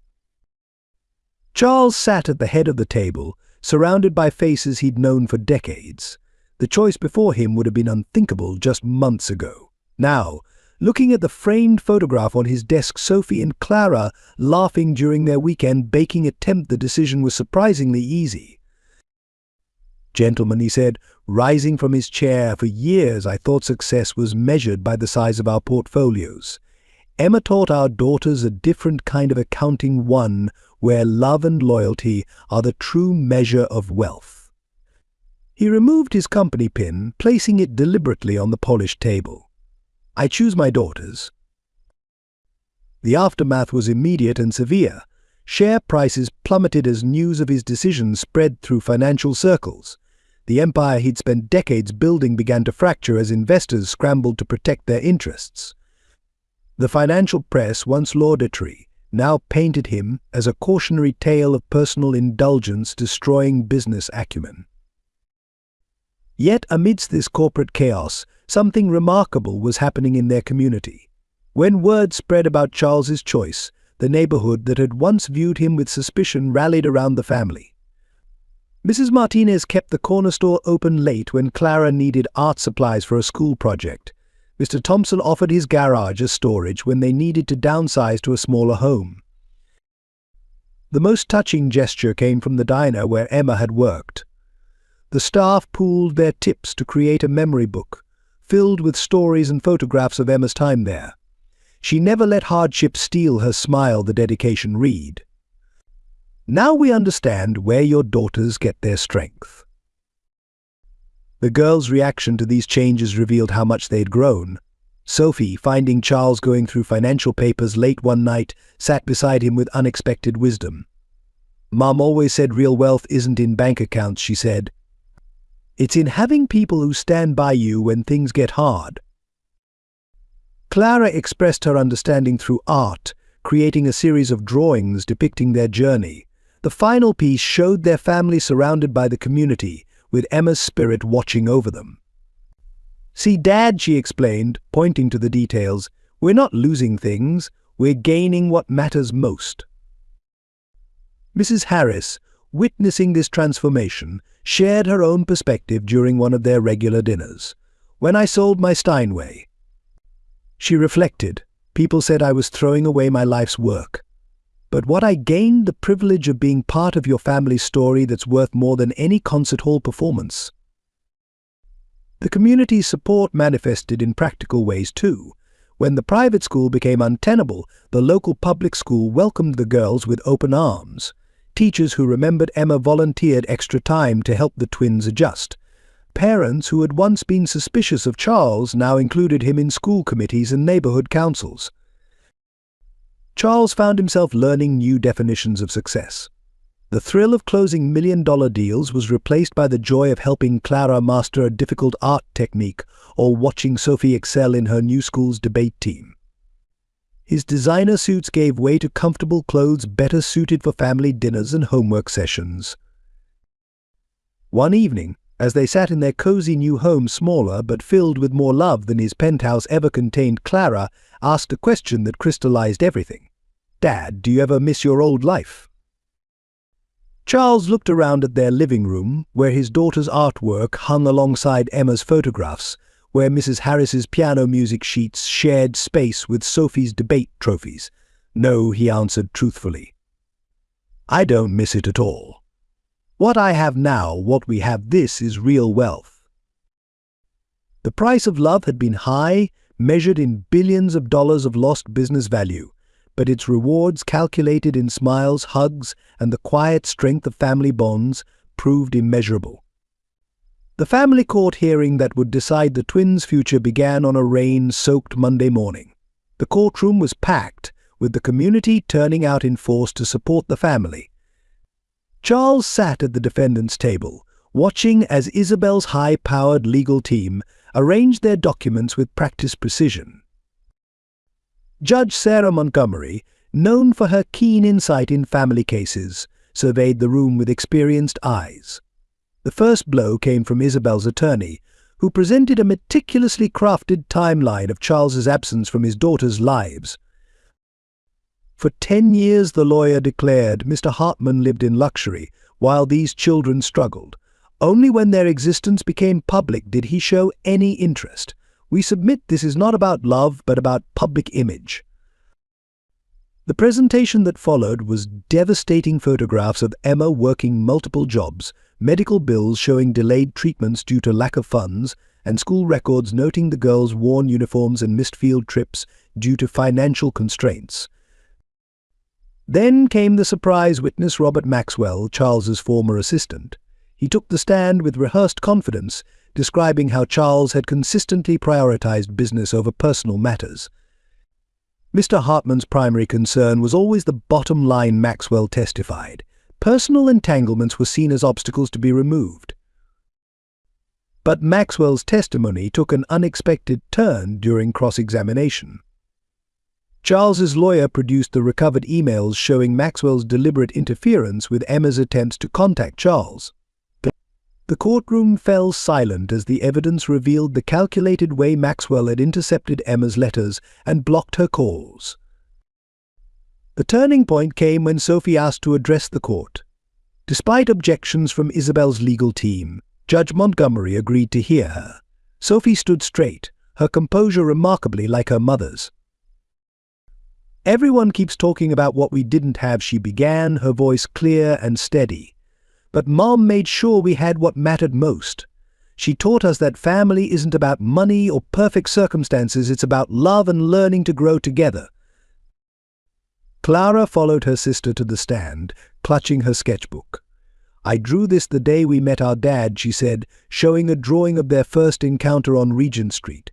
Charles sat at the head of the table, surrounded by faces he'd known for decades. The choice before him would have been unthinkable just months ago. Now, looking at the framed photograph on his desk, Sophie and Clara laughing during their weekend baking attempt, the decision was surprisingly easy. "Gentlemen," he said, rising from his chair, "for years I thought success was measured by the size of our portfolios. Emma taught our daughters a different kind of accounting, one where love and loyalty are the true measure of wealth." He removed his company pin, placing it deliberately on the polished table. "I choose my daughters." The aftermath was immediate and severe. Share prices plummeted as news of his decision spread through financial circles. The empire he'd spent decades building began to fracture as investors scrambled to protect their interests. The financial press, once laudatory, now painted him as a cautionary tale of personal indulgence destroying business acumen. Yet amidst this corporate chaos, something remarkable was happening in their community. When word spread about Charles's choice, the neighborhood that had once viewed him with suspicion rallied around the family. Mrs. Martinez kept the corner store open late when Clara needed art supplies for a school project. Mr. Thompson offered his garage as storage when they needed to downsize to a smaller home. The most touching gesture came from the diner where Emma had worked. The staff pooled their tips to create a memory book, filled with stories and photographs of Emma's time there. She never let hardship steal her smile, the dedication read. "Now we understand where your daughters get their strength." The girls' reaction to these changes revealed how much they'd grown. Sophie, finding Charles going through financial papers late one night, sat beside him with unexpected wisdom. "Mom always said real wealth isn't in bank accounts," she said. "It's in having people who stand by you when things get hard." Clara expressed her understanding through art, creating a series of drawings depicting their journey. The final piece showed their family surrounded by the community, with Emma's spirit watching over them. "See, Dad," she explained, pointing to the details, "we're not losing things, we're gaining what matters most." Mrs. Harris, witnessing this transformation, shared her own perspective during one of their regular dinners. "When I sold my Steinway," she reflected, "people said I was throwing away my life's work. But what I gained, the privilege of being part of your family's story that's worth more than any concert hall performance." The community's support manifested in practical ways too. When the private school became untenable, the local public school welcomed the girls with open arms. Teachers who remembered Emma volunteered extra time to help the twins adjust. Parents who had once been suspicious of Charles now included him in school committees and neighborhood councils. Charles found himself learning new definitions of success. The thrill of closing million-dollar deals was replaced by the joy of helping Clara master a difficult art technique or watching Sophie excel in her new school's debate team. His designer suits gave way to comfortable clothes better suited for family dinners and homework sessions. One evening, as they sat in their cozy new home, smaller but filled with more love than his penthouse ever contained, Clara asked a question that crystallized everything. "Dad, do you ever miss your old life?" Charles looked around at their living room, where his daughter's artwork hung alongside Emma's photographs, where Mrs. Harris's piano music sheets shared space with Sophie's debate trophies. "No," he answered truthfully. "I don't miss it at all. What I have now, what we have, this is real wealth." The price of love had been high, measured in billions of dollars of lost business value, but its rewards, calculated in smiles, hugs, and the quiet strength of family bonds, proved immeasurable. The family court hearing that would decide the twins' future began on a rain-soaked Monday morning. The courtroom was packed, with the community turning out in force to support the family. Charles sat at the defendant's table, watching as Isabel's high-powered legal team arranged their documents with practiced precision. Judge Sarah Montgomery, known for her keen insight in family cases, surveyed the room with experienced eyes. The first blow came from Isabel's attorney, who presented a meticulously crafted timeline of Charles's absence from his daughters' lives. For 10 years, the lawyer declared, Mr. Hartman lived in luxury, while these children struggled. Only when their existence became public did he show any interest. We submit this is not about love, but about public image. The presentation that followed was devastating photographs of Emma working multiple jobs, medical bills showing delayed treatments due to lack of funds, and school records noting the girls' worn uniforms and missed field trips due to financial constraints. Then came the surprise witness Robert Maxwell, Charles's former assistant. He took the stand with rehearsed confidence, describing how Charles had consistently prioritized business over personal matters. Mr. Hartman's primary concern was always the bottom line, Maxwell testified. Personal entanglements were seen as obstacles to be removed. But Maxwell's testimony took an unexpected turn during cross-examination. Charles's lawyer produced the recovered emails showing Maxwell's deliberate interference with Emma's attempts to contact Charles. The courtroom fell silent as the evidence revealed the calculated way Maxwell had intercepted Emma's letters and blocked her calls. The turning point came when Sophie asked to address the court. Despite objections from Isabel's legal team, Judge Montgomery agreed to hear her. Sophie stood straight, her composure remarkably like her mother's. "Everyone keeps talking about what we didn't have," she began, her voice clear and steady. "But Mom made sure we had what mattered most. She taught us that family isn't about money or perfect circumstances, it's about love and learning to grow together." Clara followed her sister to the stand, clutching her sketchbook. "I drew this the day we met our dad," she said, showing a drawing of their first encounter on Regent Street.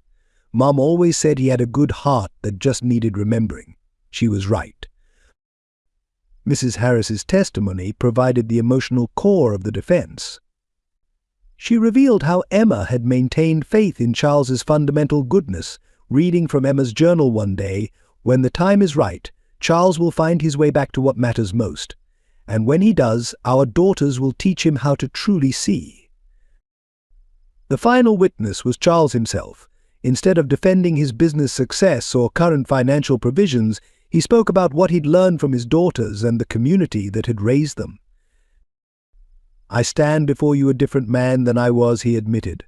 "Mom always said he had a good heart that just needed remembering." She was right. Mrs. Harris's testimony provided the emotional core of the defense. She revealed how Emma had maintained faith in Charles's fundamental goodness, reading from Emma's journal one day, "When the time is right, Charles will find his way back to what matters most. And when he does, our daughters will teach him how to truly see." The final witness was Charles himself. Instead of defending his business success or current financial provisions, he spoke about what he'd learned from his daughters and the community that had raised them. "I stand before you a different man than I was," he admitted.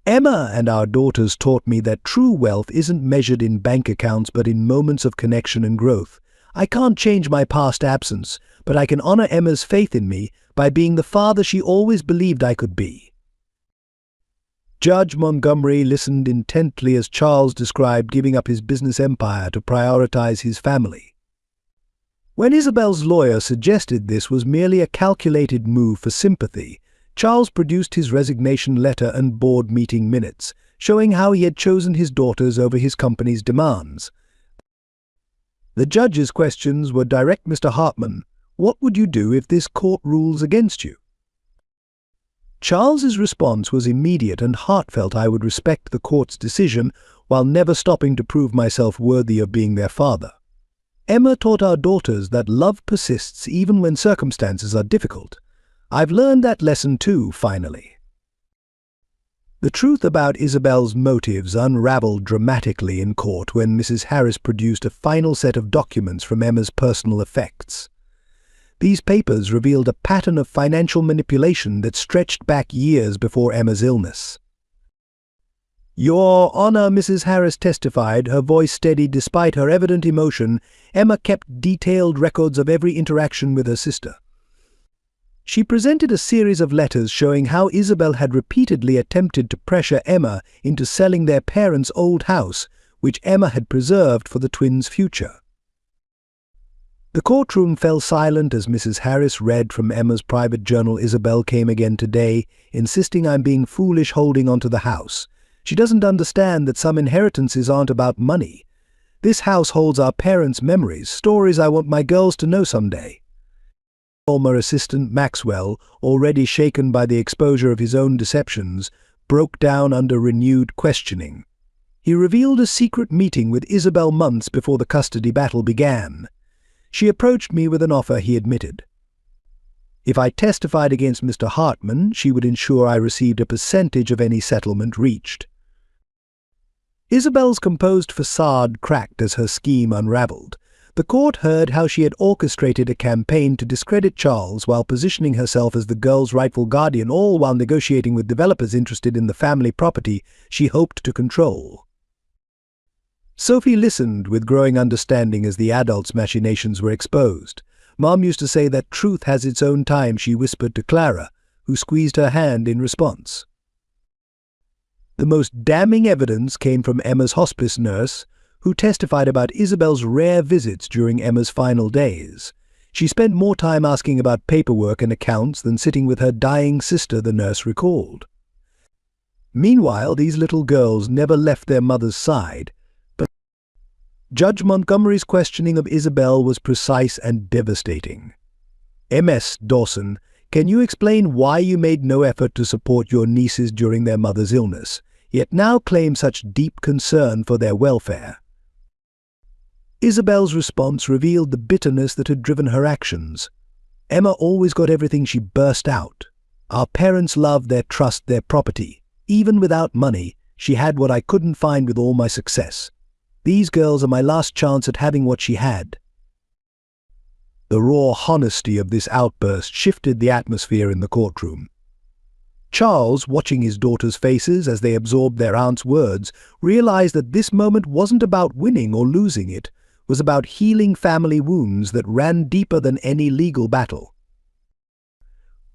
"Emma and our daughters taught me that true wealth isn't measured in bank accounts but in moments of connection and growth. I can't change my past absence, but I can honor Emma's faith in me by being the father she always believed I could be." Judge Montgomery listened intently as Charles described giving up his business empire to prioritize his family. When Isabel's lawyer suggested this was merely a calculated move for sympathy, Charles produced his resignation letter and board meeting minutes, showing how he had chosen his daughters over his company's demands. The judge's questions were direct. "Mr. Hartman, what would you do if this court rules against you?" Charles's response was immediate and heartfelt. "I would respect the court's decision while never stopping to prove myself worthy of being their father. Emma taught our daughters that love persists even when circumstances are difficult. I've learned that lesson too, finally." The truth about Isabel's motives unraveled dramatically in court when Mrs. Harris produced a final set of documents from Emma's personal effects. These papers revealed a pattern of financial manipulation that stretched back years before Emma's illness. "Your Honor," Mrs. Harris testified, her voice steady despite her evident emotion, Emma kept detailed records of every interaction with her sister. She presented a series of letters showing how Isabel had repeatedly attempted to pressure Emma into selling their parents' old house, which Emma had preserved for the twins' future. The courtroom fell silent as Mrs. Harris read from Emma's private journal. "Isabel came again today, insisting I'm being foolish holding onto the house. She doesn't understand that some inheritances aren't about money. This house holds our parents' memories, stories I want my girls to know someday. Former assistant Maxwell, already shaken by the exposure of his own deceptions, broke down under renewed questioning. He revealed a secret meeting with Isabel months before the custody battle began. She approached me with an offer, he admitted. If I testified against Mr. Hartman, she would ensure I received a percentage of any settlement reached. Isabel's composed facade cracked as her scheme unraveled. The court heard how she had orchestrated a campaign to discredit Charles while positioning herself as the girl's rightful guardian, all while negotiating with developers interested in the family property she hoped to control. Sophie listened with growing understanding as the adults' machinations were exposed. Mom used to say that truth has its own time, she whispered to Clara, who squeezed her hand in response. The most damning evidence came from Emma's hospice nurse, who testified about Isabel's rare visits during Emma's final days. She spent more time asking about paperwork and accounts than sitting with her dying sister, the nurse recalled. Meanwhile, these little girls never left their mother's side, but Judge Montgomery's questioning of Isabel was precise and devastating. Ms. Dawson, can you explain why you made no effort to support your nieces during their mother's illness, yet now claim such deep concern for their welfare? Isabel's response revealed the bitterness that had driven her actions. Emma always got everything, she burst out. Our parents loved their trust, their property. Even without money, she had what I couldn't find with all my success. These girls are my last chance at having what she had. The raw honesty of this outburst shifted the atmosphere in the courtroom. Charles, watching his daughters' faces as they absorbed their aunt's words, realized that this moment wasn't about winning or losing, it was about healing family wounds that ran deeper than any legal battle.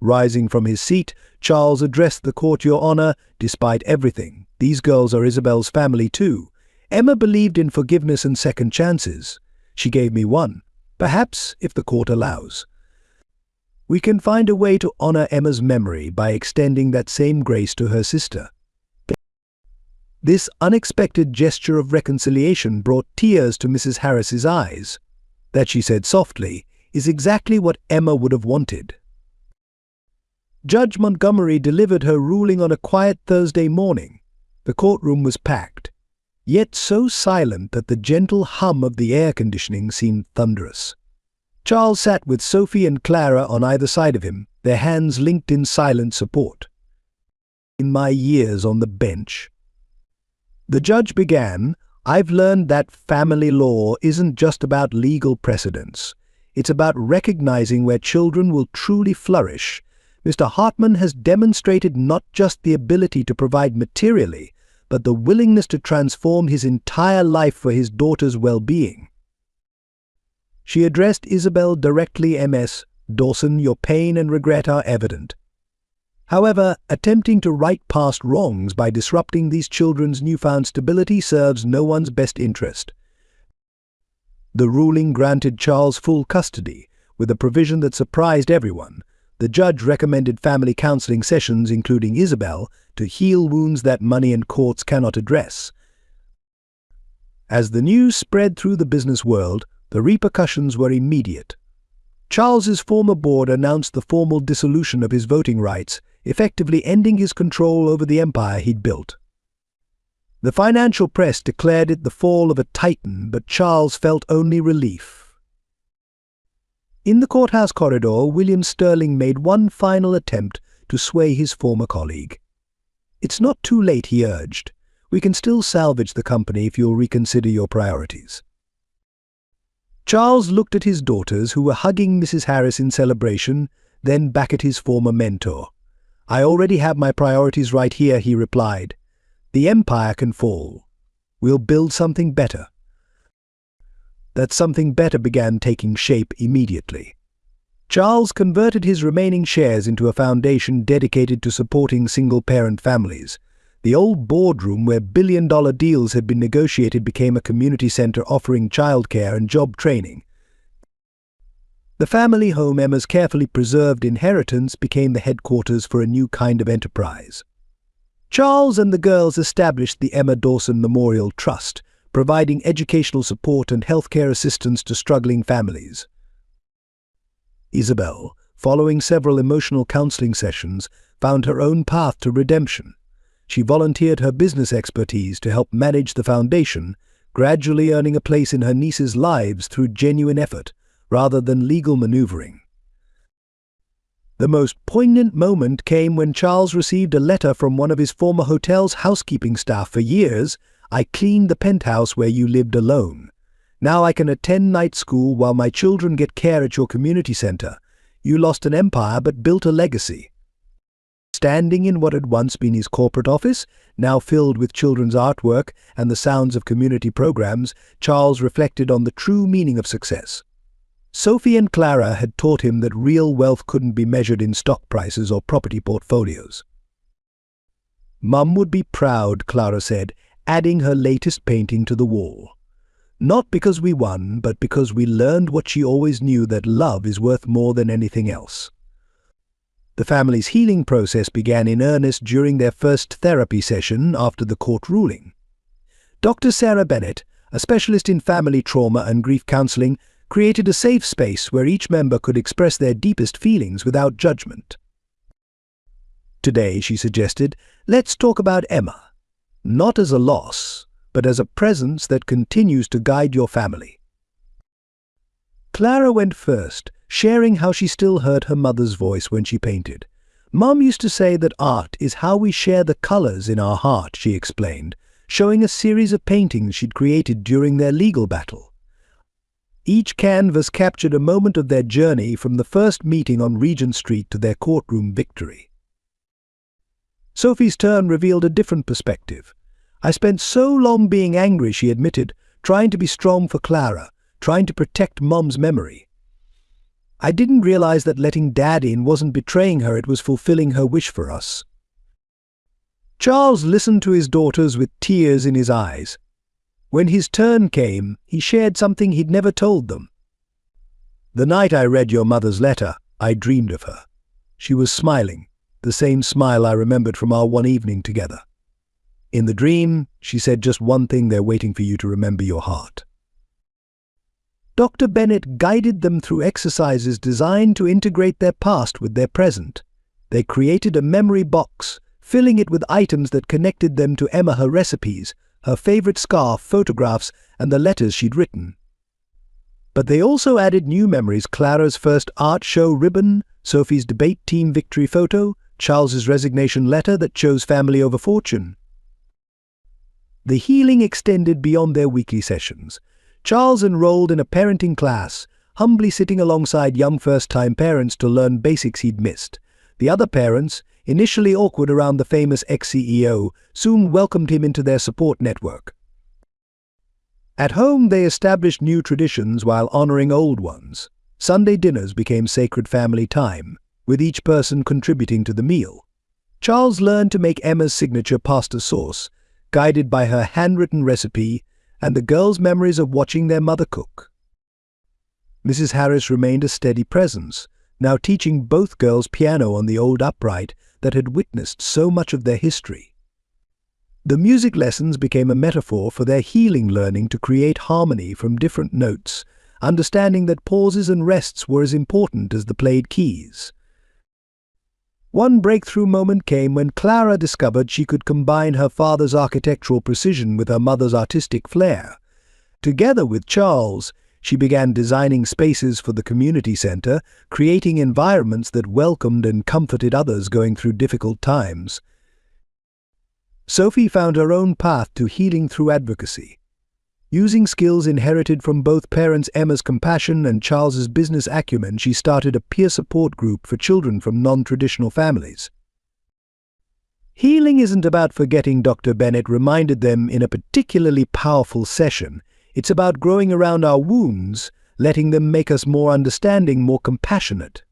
Rising from his seat, Charles addressed the court. Your Honor, despite everything, these girls are Isabel's family too. Emma believed in forgiveness and second chances. She gave me one. Perhaps, if the court allows, we can find a way to honor Emma's memory by extending that same grace to her sister. This unexpected gesture of reconciliation brought tears to Mrs. Harris's eyes. That, she said softly, is exactly what Emma would have wanted. Judge Montgomery delivered her ruling on a quiet Thursday morning. The courtroom was packed, yet so silent that the gentle hum of the air conditioning seemed thunderous. Charles sat with Sophie and Clara on either side of him, their hands linked in silent support. In my years on the bench, the judge began, I've learned that family law isn't just about legal precedents. It's about recognizing where children will truly flourish. Mr. Hartman has demonstrated not just the ability to provide materially, but the willingness to transform his entire life for his daughter's well-being. She addressed Isabel directly. Ms. Dawson, your pain and regret are evident. However, attempting to right past wrongs by disrupting these children's newfound stability serves no one's best interest. The ruling granted Charles full custody, with a provision that surprised everyone. The judge recommended family counseling sessions, including Isabel, to heal wounds that money and courts cannot address. As the news spread through the business world, the repercussions were immediate. Charles's former board announced the formal dissolution of his voting rights, effectively ending his control over the empire he'd built. The financial press declared it the fall of a titan, but Charles felt only relief. In the courthouse corridor, William Sterling made one final attempt to sway his former colleague. It's not too late, he urged. We can still salvage the company if you'll reconsider your priorities. Charles looked at his daughters, who were hugging Mrs. Harris in celebration, then back at his former mentor. I already have my priorities right here, he replied. The empire can fall. We'll build something better. That something better began taking shape immediately. Charles converted his remaining shares into a foundation dedicated to supporting single-parent families. The old boardroom where billion-dollar deals had been negotiated became a community center offering childcare and job training. The family home, Emma's carefully preserved inheritance, became the headquarters for a new kind of enterprise. Charles and the girls established the Emma Dawson Memorial Trust, providing educational support and healthcare assistance to struggling families. Isabel, following several emotional counseling sessions, found her own path to redemption. She volunteered her business expertise to help manage the foundation, gradually earning a place in her nieces' lives through genuine effort, rather than legal maneuvering. The most poignant moment came when Charles received a letter from one of his former hotel's housekeeping staff. "For years, I cleaned the penthouse where you lived alone. Now I can attend night school while my children get care at your community center. You lost an empire but built a legacy." Standing in what had once been his corporate office, now filled with children's artwork and the sounds of community programs, Charles reflected on the true meaning of success. Sophie and Clara had taught him that real wealth couldn't be measured in stock prices or property portfolios. "Mum would be proud," Clara said, adding her latest painting to the wall. "Not because we won, but because we learned what she always knew, that love is worth more than anything else." The family's healing process began in earnest during their first therapy session after the court ruling. Dr. Sarah Bennett, a specialist in family trauma and grief counseling, created a safe space where each member could express their deepest feelings without judgment. "Today," she suggested, "let's talk about Emma. Not as a loss, but as a presence that continues to guide your family." Clara went first, sharing how she still heard her mother's voice when she painted. "Mom used to say that art is how we share the colors in our heart," she explained, showing a series of paintings she'd created during their legal battle. Each canvas captured a moment of their journey, from the first meeting on Regent Street to their courtroom victory. Sophie's turn revealed a different perspective. "I spent so long being angry," she admitted, "trying to be strong for Clara, trying to protect Mom's memory. I didn't realize that letting Dad in wasn't betraying her, it was fulfilling her wish for us." Charles listened to his daughters with tears in his eyes. When his turn came, he shared something he'd never told them. "The night I read your mother's letter, I dreamed of her. She was smiling, the same smile I remembered from our one evening together. In the dream, she said just one thing: they're waiting for you to remember your heart." Dr. Bennett guided them through exercises designed to integrate their past with their present. They created a memory box, filling it with items that connected them to Emma, her recipes, her favorite scarf, photographs, and the letters she'd written. But they also added new memories: Clara's first art show ribbon, Sophie's debate team victory photo, Charles's resignation letter that chose family over fortune. The healing extended beyond their weekly sessions. Charles enrolled in a parenting class, humbly sitting alongside young first-time parents to learn basics he'd missed. The other parents, initially awkward around the famous ex-CEO, soon welcomed him into their support network. At home, they established new traditions while honoring old ones. Sunday dinners became sacred family time, with each person contributing to the meal. Charles learned to make Emma's signature pasta sauce, guided by her handwritten recipe and the girls' memories of watching their mother cook. Mrs. Harris remained a steady presence, now teaching both girls piano on the old upright that had witnessed so much of their history. The music lessons became a metaphor for their healing, learning to create harmony from different notes, understanding that pauses and rests were as important as the played keys. One breakthrough moment came when Clara discovered she could combine her father's architectural precision with her mother's artistic flair. Together with Charles, she began designing spaces for the community center, creating environments that welcomed and comforted others going through difficult times. Sophie found her own path to healing through advocacy. Using skills inherited from both parents, Emma's compassion and Charles's business acumen, she started a peer support group for children from non-traditional families. Healing isn't about forgetting, Dr. Bennett reminded them in a particularly powerful session. It's about growing around our wounds, letting them make us more understanding, more compassionate.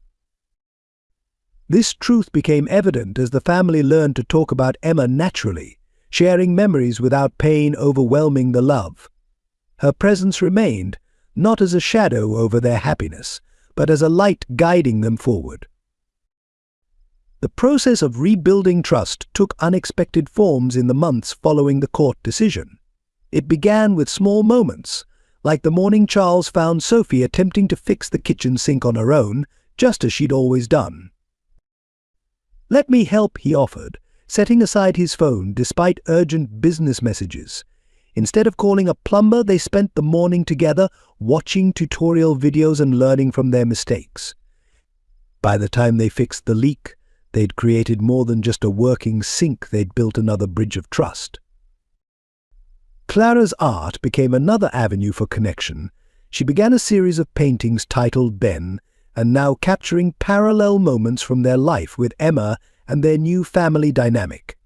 This truth became evident as the family learned to talk about Emma naturally, sharing memories without pain overwhelming the love. Her presence remained, not as a shadow over their happiness, but as a light guiding them forward. The process of rebuilding trust took unexpected forms in the months following the court decision. It began with small moments, like the morning Charles found Sophie attempting to fix the kitchen sink on her own, just as she'd always done. "Let me help," he offered, setting aside his phone despite urgent business messages. Instead of calling a plumber, they spent the morning together, watching tutorial videos and learning from their mistakes. By the time they fixed the leak, they'd created more than just a working sink, they'd built another bridge of trust. Clara's art became another avenue for connection. She began a series of paintings titled Ben, and now capturing parallel moments from their life with Emma and their new family dynamic.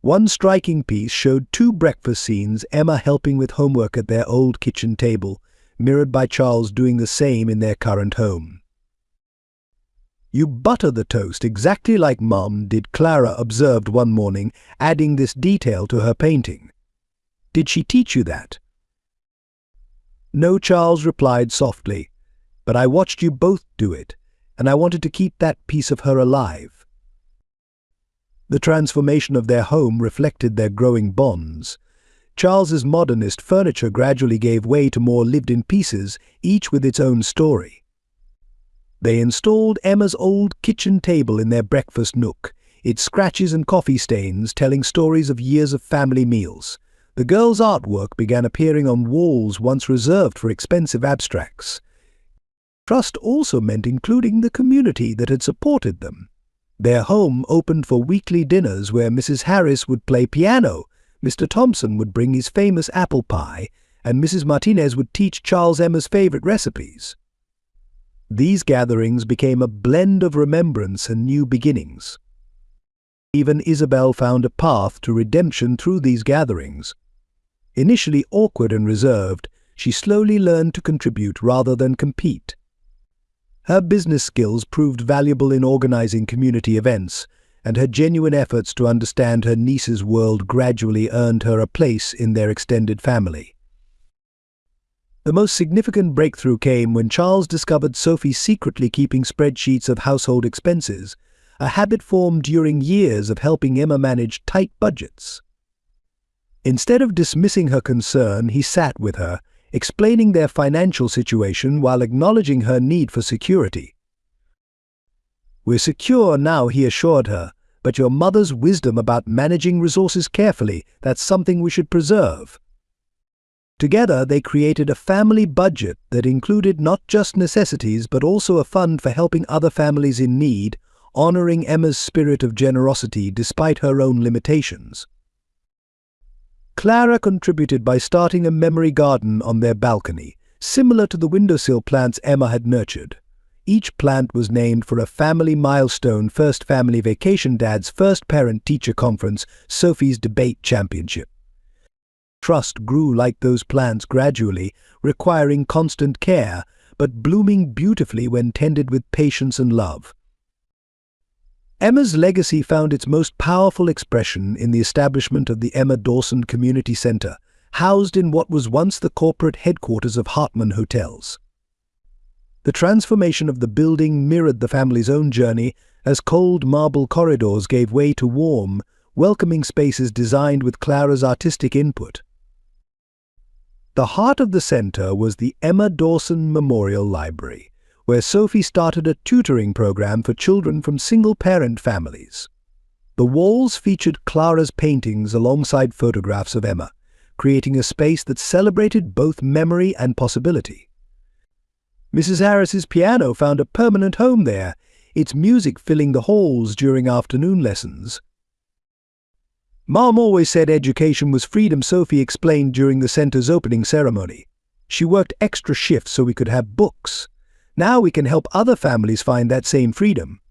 One striking piece showed two breakfast scenes, Emma helping with homework at their old kitchen table, mirrored by Charles doing the same in their current home. "You butter the toast exactly like Mom did," Clara observed one morning, adding this detail to her painting. "Did she teach you that?" "No," Charles replied softly, "but I watched you both do it, and I wanted to keep that piece of her alive." The transformation of their home reflected their growing bonds. Charles's modernist furniture gradually gave way to more lived-in pieces, each with its own story. They installed Emma's old kitchen table in their breakfast nook, its scratches and coffee stains telling stories of years of family meals. The girls' artwork began appearing on walls once reserved for expensive abstracts. Trust also meant including the community that had supported them. Their home opened for weekly dinners where Mrs. Harris would play piano, Mr. Thompson would bring his famous apple pie, and Mrs. Martinez would teach Charles Emma's favorite recipes. These gatherings became a blend of remembrance and new beginnings. Even Isabel found a path to redemption through these gatherings. Initially awkward and reserved, she slowly learned to contribute rather than compete. Her business skills proved valuable in organizing community events, and her genuine efforts to understand her niece's world gradually earned her a place in their extended family. The most significant breakthrough came when Charles discovered Sophie secretly keeping spreadsheets of household expenses, a habit formed during years of helping Emma manage tight budgets. Instead of dismissing her concern, he sat with her, explaining their financial situation while acknowledging her need for security. "We're secure now," he assured her, "but your mother's wisdom about managing resources carefully, that's something we should preserve." Together, they created a family budget that included not just necessities but also a fund for helping other families in need, honoring Emma's spirit of generosity despite her own limitations. Clara contributed by starting a memory garden on their balcony, similar to the windowsill plants Emma had nurtured. Each plant was named for a family milestone: first family vacation, Dad's first parent-teacher conference, Sophie's debate championship. Trust grew like those plants gradually, requiring constant care, but blooming beautifully when tended with patience and love. Emma's legacy found its most powerful expression in the establishment of the Emma Dawson Community Center, housed in what was once the corporate headquarters of Hartman Hotels. The transformation of the building mirrored the family's own journey, as cold marble corridors gave way to warm, welcoming spaces designed with Clara's artistic input. The heart of the center was the Emma Dawson Memorial Library, where Sophie started a tutoring program for children from single-parent families. The walls featured Clara's paintings alongside photographs of Emma, creating a space that celebrated both memory and possibility. Mrs. Harris's piano found a permanent home there, its music filling the halls during afternoon lessons. "Mom always said education was freedom," Sophie explained during the center's opening ceremony. "She worked extra shifts so we could have books. Now we can help other families find that same freedom."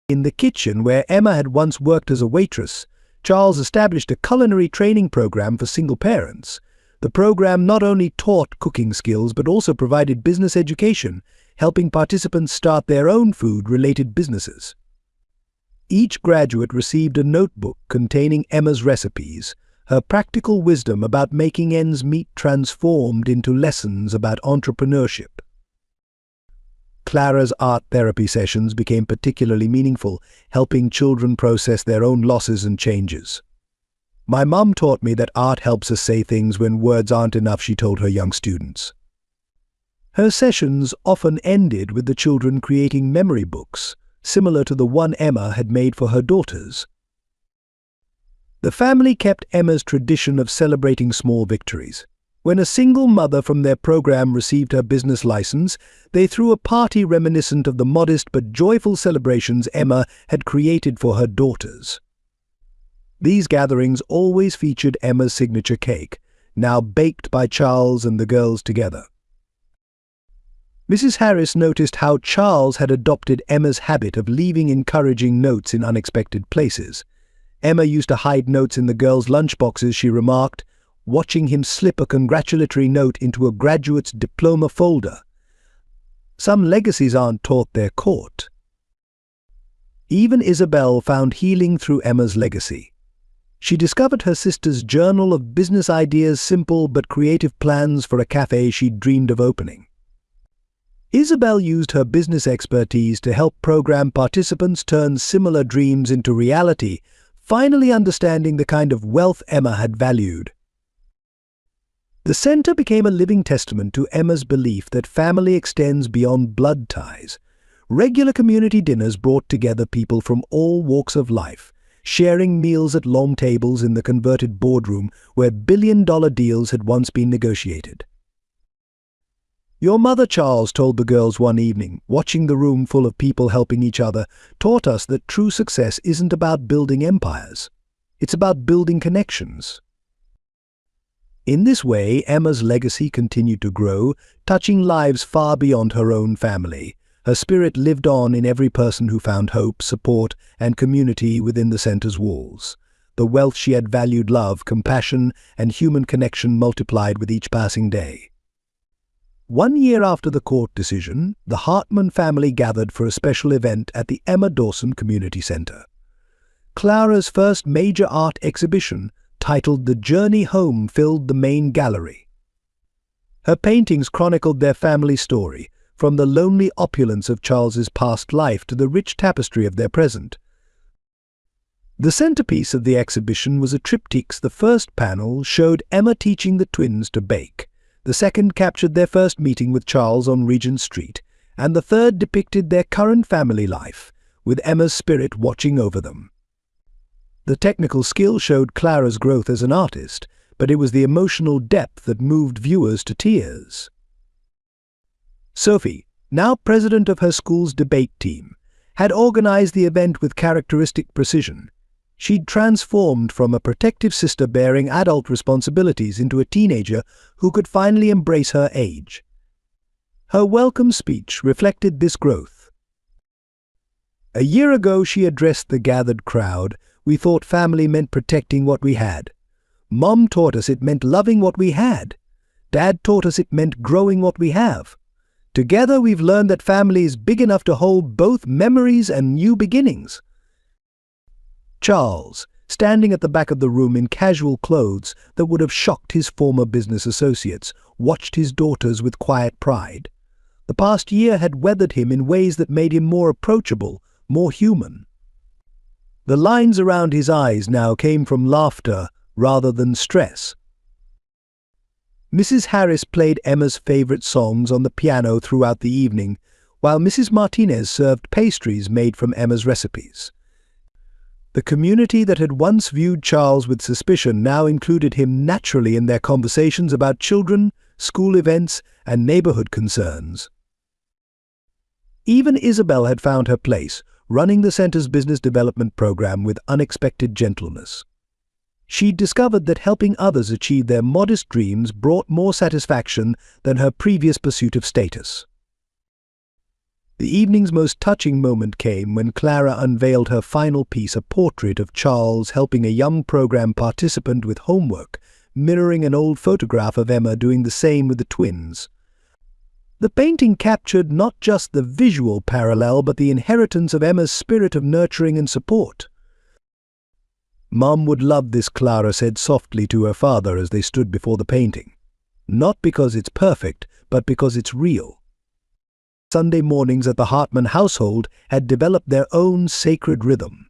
In the kitchen, where Emma had once worked as a waitress, Charles established a culinary training program for single parents. The program not only taught cooking skills but also provided business education, helping participants start their own food-related businesses. Each graduate received a notebook containing Emma's recipes, her practical wisdom about making ends meet transformed into lessons about entrepreneurship. Clara's art therapy sessions became particularly meaningful, helping children process their own losses and changes. My mum taught me that art helps us say things when words aren't enough, she told her young students. Her sessions often ended with the children creating memory books, similar to the one Emma had made for her daughters. The family kept Emma's tradition of celebrating small victories. When a single mother from their program received her business license, they threw a party reminiscent of the modest but joyful celebrations Emma had created for her daughters. These gatherings always featured Emma's signature cake, now baked by Charles and the girls together. Mrs. Harris noticed how Charles had adopted Emma's habit of leaving encouraging notes in unexpected places. Emma used to hide notes in the girls' lunchboxes, she remarked, watching him slip a congratulatory note into a graduate's diploma folder. Some legacies aren't taught, they're caught. Even Isabel found healing through Emma's legacy. She discovered her sister's journal of business ideas, simple but creative plans for a cafe she'd dreamed of opening. Isabel used her business expertise to help program participants turn similar dreams into reality, finally understanding the kind of wealth Emma had valued. The center became a living testament to Emma's belief that family extends beyond blood ties. Regular community dinners brought together people from all walks of life, sharing meals at long tables in the converted boardroom where billion-dollar deals had once been negotiated. Your mother, Charles told the girls one evening, watching the room full of people helping each other, taught us that true success isn't about building empires. It's about building connections. In this way, Emma's legacy continued to grow, touching lives far beyond her own family. Her spirit lived on in every person who found hope, support, and community within the center's walls. The wealth she had valued, love, compassion, and human connection multiplied with each passing day. 1 year after the court decision, the Hartman family gathered for a special event at the Emma Dawson Community Center. Clara's first major art exhibition, titled The Journey Home, filled the main gallery. Her paintings chronicled their family story, from the lonely opulence of Charles's past life to the rich tapestry of their present. The centerpiece of the exhibition was a triptych. The first panel showed Emma teaching the twins to bake. The second captured their first meeting with Charles on Regent Street, and the third depicted their current family life, with Emma's spirit watching over them. The technical skill showed Clara's growth as an artist, but it was the emotional depth that moved viewers to tears. Sophie, now president of her school's debate team, had organized the event with characteristic precision. She'd transformed from a protective sister bearing adult responsibilities into a teenager who could finally embrace her age. Her welcome speech reflected this growth. A year ago, she addressed the gathered crowd. We thought family meant protecting what we had. Mom taught us it meant loving what we had. Dad taught us it meant growing what we have. Together, we've learned that family is big enough to hold both memories and new beginnings. Charles, standing at the back of the room in casual clothes that would have shocked his former business associates, watched his daughters with quiet pride. The past year had weathered him in ways that made him more approachable, more human. The lines around his eyes now came from laughter rather than stress. Mrs. Harris played Emma's favorite songs on the piano throughout the evening, while Mrs. Martinez served pastries made from Emma's recipes. The community that had once viewed Charles with suspicion now included him naturally in their conversations about children, school events, and neighborhood concerns. Even Isabel had found her place, running the center's business development program with unexpected gentleness. She'd discovered that helping others achieve their modest dreams brought more satisfaction than her previous pursuit of status. The evening's most touching moment came when Clara unveiled her final piece, a portrait of Charles helping a young program participant with homework, mirroring an old photograph of Emma doing the same with the twins. The painting captured not just the visual parallel but the inheritance of Emma's spirit of nurturing and support. "Mom would love this," Clara said softly to her father as they stood before the painting. "Not because it's perfect, but because it's real." Sunday mornings at the Hartman household had developed their own sacred rhythm.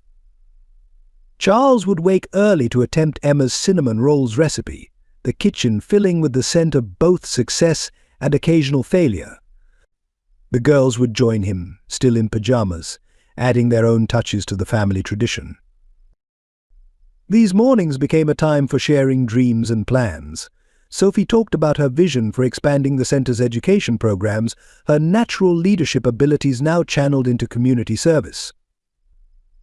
Charles would wake early to attempt Emma's cinnamon rolls recipe, the kitchen filling with the scent of both success and occasional failure. The girls would join him, still in pajamas, adding their own touches to the family tradition. These mornings became a time for sharing dreams and plans. Sophie talked about her vision for expanding the center's education programs, her natural leadership abilities now channeled into community service.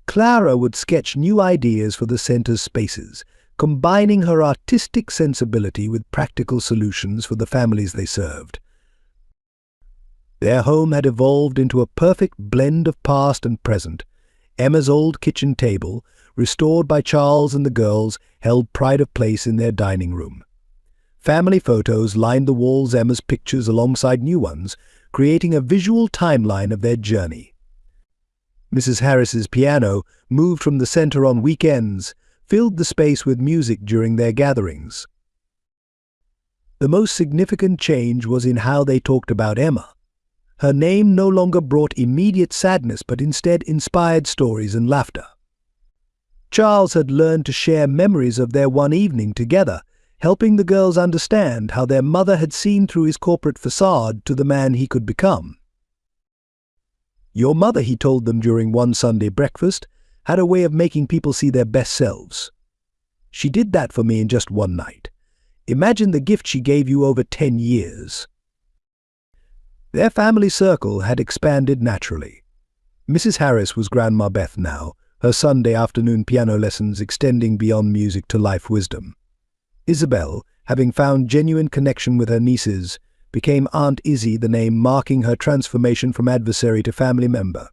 Clara would sketch new ideas for the center's spaces, combining her artistic sensibility with practical solutions for the families they served. Their home had evolved into a perfect blend of past and present. Emma's old kitchen table, restored by Charles and the girls, held pride of place in their dining room. Family photos lined the walls, Emma's pictures alongside new ones, creating a visual timeline of their journey. Mrs. Harris's piano, moved from the center on weekends, filled the space with music during their gatherings. The most significant change was in how they talked about Emma. Her name no longer brought immediate sadness but instead inspired stories and laughter. Charles had learned to share memories of their one evening together, helping the girls understand how their mother had seen through his corporate facade to the man he could become. "Your mother," he told them during one Sunday breakfast, "had a way of making people see their best selves. She did that for me in just one night. Imagine the gift she gave you over 10 years. Their family circle had expanded naturally. Mrs. Harris was Grandma Beth now, her Sunday afternoon piano lessons extending beyond music to life wisdom. Isabel, having found genuine connection with her nieces, became Aunt Izzy, the name marking her transformation from adversary to family member.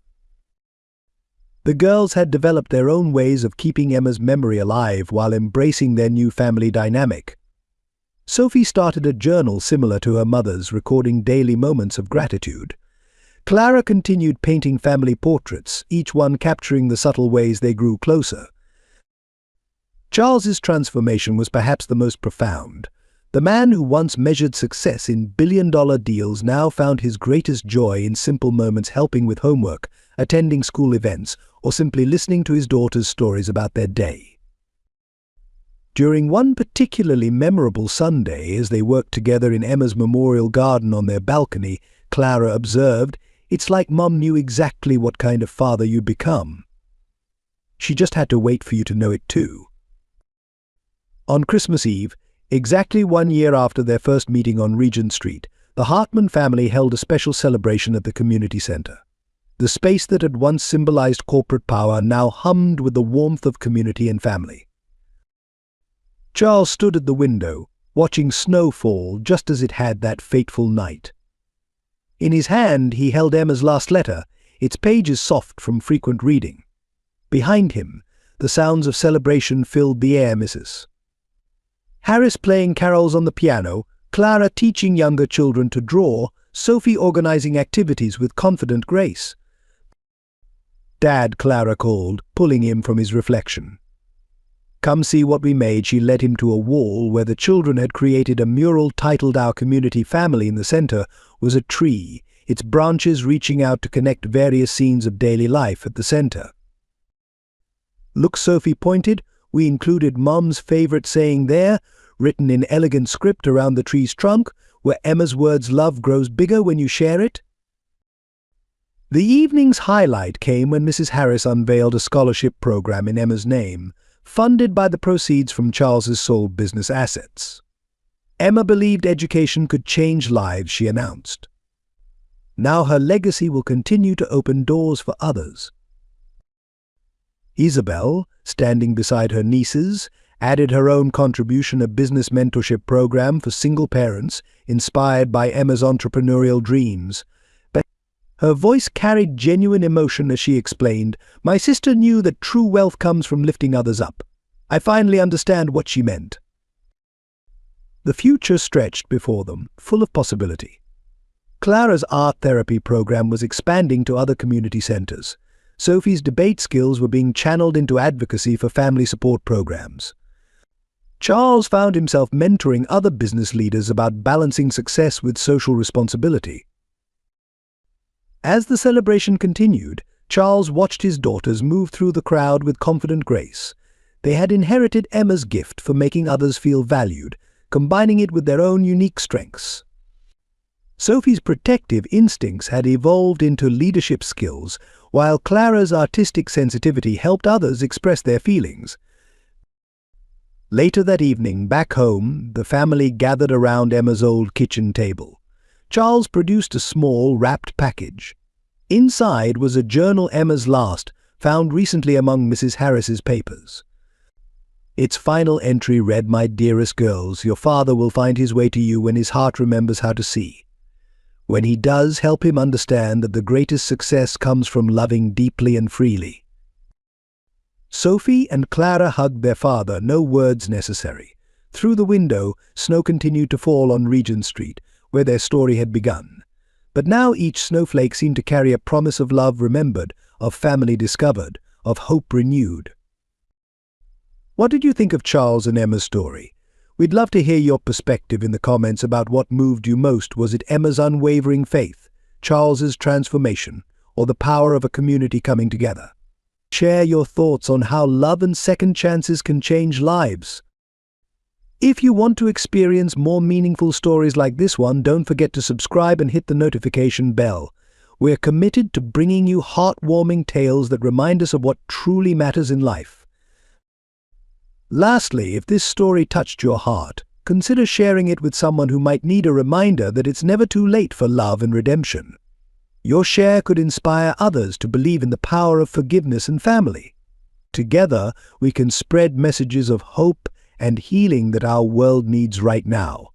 The girls had developed their own ways of keeping Emma's memory alive while embracing their new family dynamic. Sophie started a journal similar to her mother's, recording daily moments of gratitude. Clara continued painting family portraits, each one capturing the subtle ways they grew closer. Charles's transformation was perhaps the most profound. The man who once measured success in billion-dollar deals now found his greatest joy in simple moments, helping with homework, attending school events, or simply listening to his daughter's stories about their day. During one particularly memorable Sunday, as they worked together in Emma's memorial garden on their balcony, Clara observed, "It's like Mom knew exactly what kind of father you'd become. She just had to wait for you to know it too." On Christmas Eve, exactly 1 year after their first meeting on Regent Street, the Hartman family held a special celebration at the community center. The space that had once symbolized corporate power now hummed with the warmth of community and family. Charles stood at the window, watching snow fall just as it had that fateful night. In his hand he held Emma's last letter, its pages soft from frequent reading. Behind him, the sounds of celebration filled the air. Mrs. Harris playing carols on the piano, Clara teaching younger children to draw, Sophie organizing activities with confident grace. "Dad," Clara called, pulling him from his reflection. "Come see what we made." She led him to a wall where the children had created a mural titled "Our Community Family." In the center was a tree, its branches reaching out to connect various scenes of daily life at the center. "Look," Sophie pointed, "we included Mom's favorite saying there, written in elegant script around the tree's trunk, where Emma's words, 'Love grows bigger when you share it.'" The evening's highlight came when Mrs. Harris unveiled a scholarship program in Emma's name, funded by the proceeds from Charles's sold business assets. Emma believed education could change lives, she announced. Now her legacy will continue to open doors for others. Isabel, standing beside her nieces, added her own contribution, a business mentorship program for single parents inspired by Emma's entrepreneurial dreams. But her voice carried genuine emotion as she explained, "My sister knew that true wealth comes from lifting others up. I finally understand what she meant." The future stretched before them, full of possibility. Clara's art therapy program was expanding to other community centers. Sophie's debate skills were being channeled into advocacy for family support programs. Charles found himself mentoring other business leaders about balancing success with social responsibility. As the celebration continued, Charles watched his daughters move through the crowd with confident grace, They had inherited Emma's gift for making others feel valued, combining it with their own unique strengths. Sophie's protective instincts had evolved into leadership skills, while Clara's artistic sensitivity helped others express their feelings. Later that evening, back home, the family gathered around Emma's old kitchen table. Charles produced a small, wrapped package. Inside was a journal Emma's last, found recently among Mrs. Harris's papers. Its final entry read, "My dearest girls, your father will find his way to you when his heart remembers how to see. When he does, help him understand that the greatest success comes from loving deeply and freely." Sophie and Clara hugged their father, no words necessary. Through the window, snow continued to fall on Regent Street, where their story had begun. But now each snowflake seemed to carry a promise of love remembered, of family discovered, of hope renewed. What did you think of Charles and Emma's story? We'd love to hear your perspective in the comments about what moved you most. Was it Emma's unwavering faith, Charles's transformation, or the power of a community coming together? Share your thoughts on how love and second chances can change lives. If you want to experience more meaningful stories like this one, don't forget to subscribe and hit the notification bell. We're committed to bringing you heartwarming tales that remind us of what truly matters in life. Lastly, if this story touched your heart, consider sharing it with someone who might need a reminder that it's never too late for love and redemption. Your share could inspire others to believe in the power of forgiveness and family. Together, we can spread messages of hope and healing that our world needs right now.